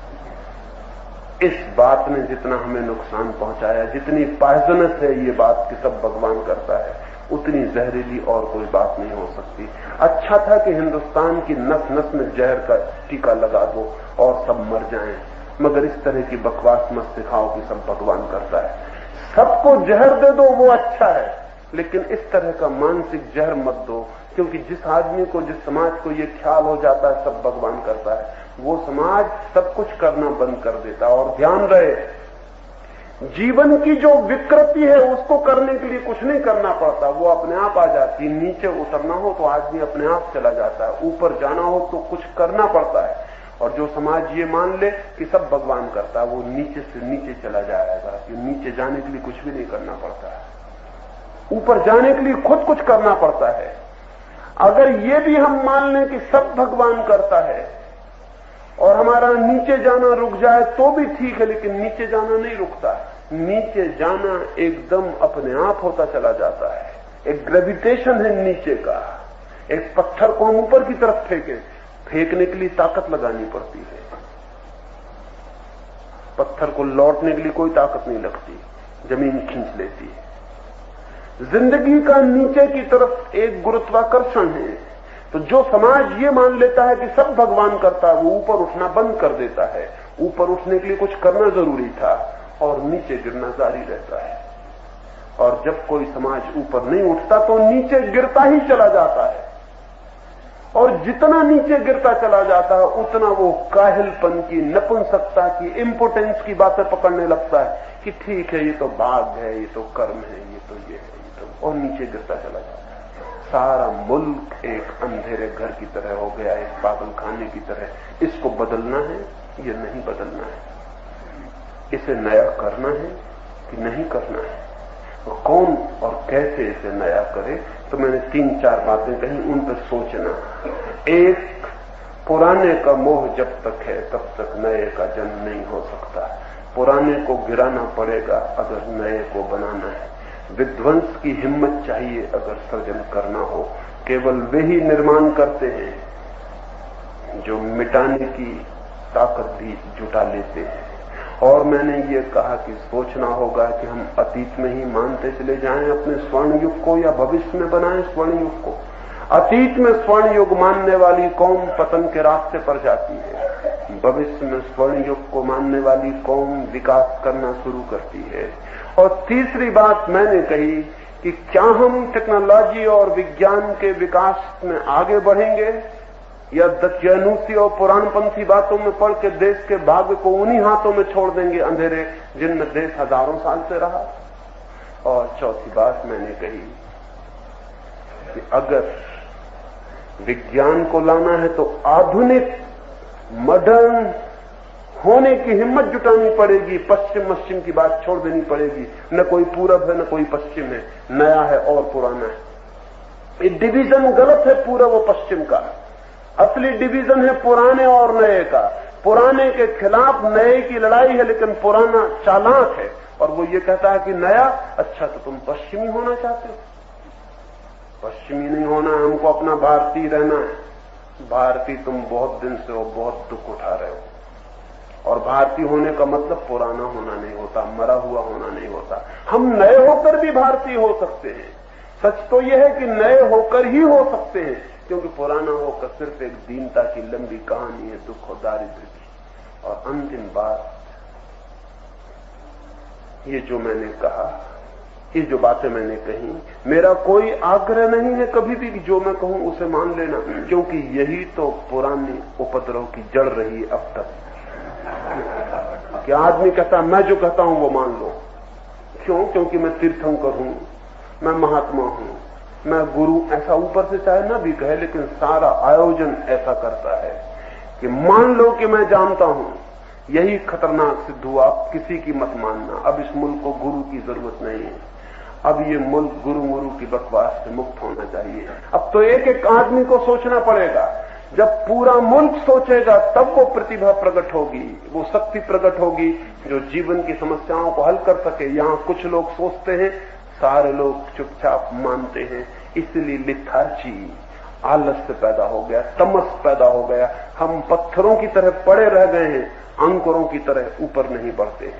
इस बात ने जितना हमें नुकसान पहुंचाया, जितनी पॉइजनस है ये बात कि सब भगवान करता है, उतनी जहरीली और कोई बात नहीं हो सकती। अच्छा था कि हिंदुस्तान की नस नस में जहर का टीका लगा दो और सब मर जाएं, मगर इस तरह की बकवास मत सिखाओ कि सब भगवान करता है। सबको जहर दे दो वो अच्छा है, लेकिन इस तरह का मानसिक जहर मत दो, क्योंकि जिस आदमी को, जिस समाज को ये ख्याल हो जाता है सब भगवान करता है, वो समाज सब कुछ करना बंद कर देता। और ध्यान रहे, जीवन की जो विकृति है उसको करने के लिए कुछ नहीं करना पड़ता, वो अपने आप आ जाती। नीचे उतरना हो तो आदमी अपने आप चला जाता है, ऊपर जाना हो तो कुछ करना पड़ता है। और जो समाज ये मान ले कि सब भगवान करता है, वो नीचे से नीचे चला जाएगा, कि नीचे जाने के लिए कुछ भी नहीं करना पड़ता है, ऊपर जाने के लिए खुद कुछ करना पड़ता है। अगर ये भी हम मान लें कि सब भगवान करता है और हमारा नीचे जाना रुक जाए तो भी ठीक है, लेकिन नीचे जाना नहीं रुकता। नीचे जाना एकदम अपने आप होता चला जाता है। एक ग्रेविटेशन है नीचे का। एक पत्थर को हम ऊपर की तरफ फेंकने के लिए ताकत लगानी पड़ती है, पत्थर को लौटने के लिए कोई ताकत नहीं लगती, जमीन खींच लेती है। जिंदगी का नीचे की तरफ एक गुरुत्वाकर्षण है। तो जो समाज ये मान लेता है कि सब भगवान करता है, वो ऊपर उठना बंद कर देता है। ऊपर उठने के लिए कुछ करना जरूरी था और नीचे गिरना जारी रहता है। और जब कोई समाज ऊपर नहीं उठता तो नीचे गिरता ही चला जाता है, और जितना नीचे गिरता चला जाता है उतना वो काहिलपन की, नपुंसकता की, इंपोर्टेंस की बातें पकड़ने लगता है कि ठीक है, ये तो भाग है, ये तो कर्म है, ये तो ये है, ये तो, और नीचे गिरता चला जाता है। सारा मुल्क एक अंधेरे घर की तरह हो गया, एक पागल खाने की तरह। इसको बदलना है, ये नहीं बदलना है, इसे नया करना है कि नहीं करना है, तो कौन और कैसे इसे नया करे। तो मैंने 3-4 बातें कही, उन पर सोचना। एक, पुराने का मोह जब तक है तब तक नए का जन्म नहीं हो सकता। पुराने को गिराना पड़ेगा अगर नए को बनाना है। विध्वंस की हिम्मत चाहिए अगर सृजन करना हो। केवल वे ही निर्माण करते हैं जो मिटाने की ताकत भी जुटा लेते हैं। और मैंने ये कहा कि सोचना होगा कि हम अतीत में ही मानते चले जाएं अपने स्वर्ण युग को, या भविष्य में बनाएं स्वर्ण युग को। अतीत में स्वर्ण युग मानने वाली कौम पतन के रास्ते पर जाती है, भविष्य में स्वर्ण युग को मानने वाली कौम विकास करना शुरू करती है। और तीसरी बात मैंने कही कि क्या हम टेक्नोलॉजी और विज्ञान के विकास में आगे बढ़ेंगे, या दत्यानुसी और पुराणपंथी बातों में पढ़ के देश के भाग्य को उन्हीं हाथों में छोड़ देंगे अंधेरे जिनमें देश हजारों साल से रहा। और चौथी बात मैंने कही कि अगर विज्ञान को लाना है तो आधुनिक मॉडर्न होने की हिम्मत जुटानी पड़ेगी। पश्चिम की बात छोड़ देनी पड़ेगी। न कोई पूरब है न कोई पश्चिम है, नया है और पुराना है। ये डिवीजन गलत है पूरब और पश्चिम का। असली डिवीजन है पुराने और नए का। पुराने के खिलाफ नए की लड़ाई है, लेकिन पुराना चालाक है और वो ये कहता है कि नया अच्छा, तो तुम पश्चिमी होना चाहते हो। पश्चिमी नहीं होना, हमको अपना भारतीय रहना है। भारतीय तुम बहुत दिन से हो, बहुत दुख उठा रहे हो। और भारतीय होने का मतलब पुराना होना नहीं होता, मरा हुआ होना नहीं होता। हम नए होकर भी भारतीय हो सकते हैं। सच तो यह है कि नए होकर ही हो सकते हैं, क्योंकि पुराना होकर सिर्फ एक दीनता की लंबी कहानी है, दुख और दारिद्र्य की। और अंतिम बात, ये जो मैंने कहा, ये जो बातें मैंने कही, मेरा कोई आग्रह नहीं है कभी भी कि जो मैं कहूं उसे मान लेना, क्योंकि यही तो पुरानी उपद्रव की जड़ रही है अब तक। कि आदमी कहता मैं जो कहता हूं वो मान लो। क्यों? क्योंकि मैं तीर्थंकर हूं, मैं महात्मा हूं, मैं गुरु, ऐसा ऊपर से चाहे ना भी कहे, लेकिन सारा आयोजन ऐसा करता है कि मान लो कि मैं जानता हूं। यही खतरनाक सिद्ध हुआ। किसी की मत मानना। अब इस मुल्क को गुरु की जरूरत नहीं है। अब ये मुल्क गुरु की बकवास से मुक्त होना चाहिए। अब तो एक एक आदमी को सोचना पड़ेगा। जब पूरा मुल्क सोचेगा तब वो प्रतिभा प्रकट होगी, वो शक्ति प्रकट होगी जो जीवन की समस्याओं को हल कर सके। यहां कुछ लोग सोचते हैं, सारे लोग चुपचाप मानते हैं, इसलिए लिथार्जी, आलस्य पैदा हो गया, तमस पैदा हो गया। हम पत्थरों की तरह पड़े रह गए हैं, अंकुरों की तरह ऊपर नहीं बढ़ते।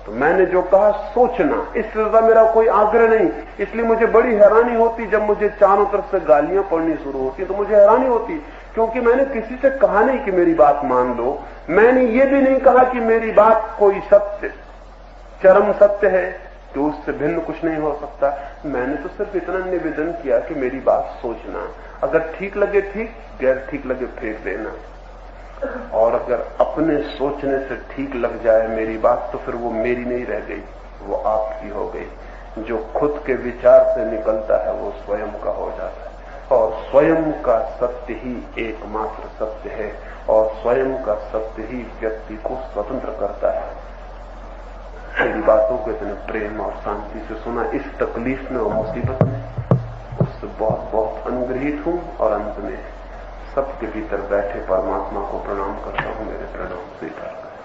तो मैंने जो कहा सोचना, इससे ज्यादा मेरा कोई आग्रह नहीं। इसलिए मुझे बड़ी हैरानी होती जब मुझे चारों तरफ से गालियां पड़नी शुरू होती, तो मुझे हैरानी होती, क्योंकि मैंने किसी से कहा नहीं कि मेरी बात मान लो। मैंने ये भी नहीं कहा कि मेरी बात कोई सत्य, चरम सत्य है, कि उससे भिन्न कुछ नहीं हो सकता। मैंने तो सिर्फ इतना निवेदन किया कि मेरी बात सोचना, अगर ठीक लगे ठीक, गैर ठीक लगे फेंक देना। और अगर अपने सोचने से ठीक लग जाए मेरी बात, तो फिर वो मेरी नहीं रह गई, वो आपकी हो गई। जो खुद के विचार से निकलता है वो स्वयं का हो जाता है, और स्वयं का सत्य ही एकमात्र सत्य है, और स्वयं का सत्य ही व्यक्ति को स्वतंत्र करता है। मेरी बातों को इतने प्रेम और शांति से सुना, इस तकलीफ में और मुसीबत में, उससे बहुत बहुत अनुग्रहित हूं। और अंत में सबके भीतर बैठे परमात्मा को प्रणाम करता हूं, मेरे प्रणाम स्वीकार करें।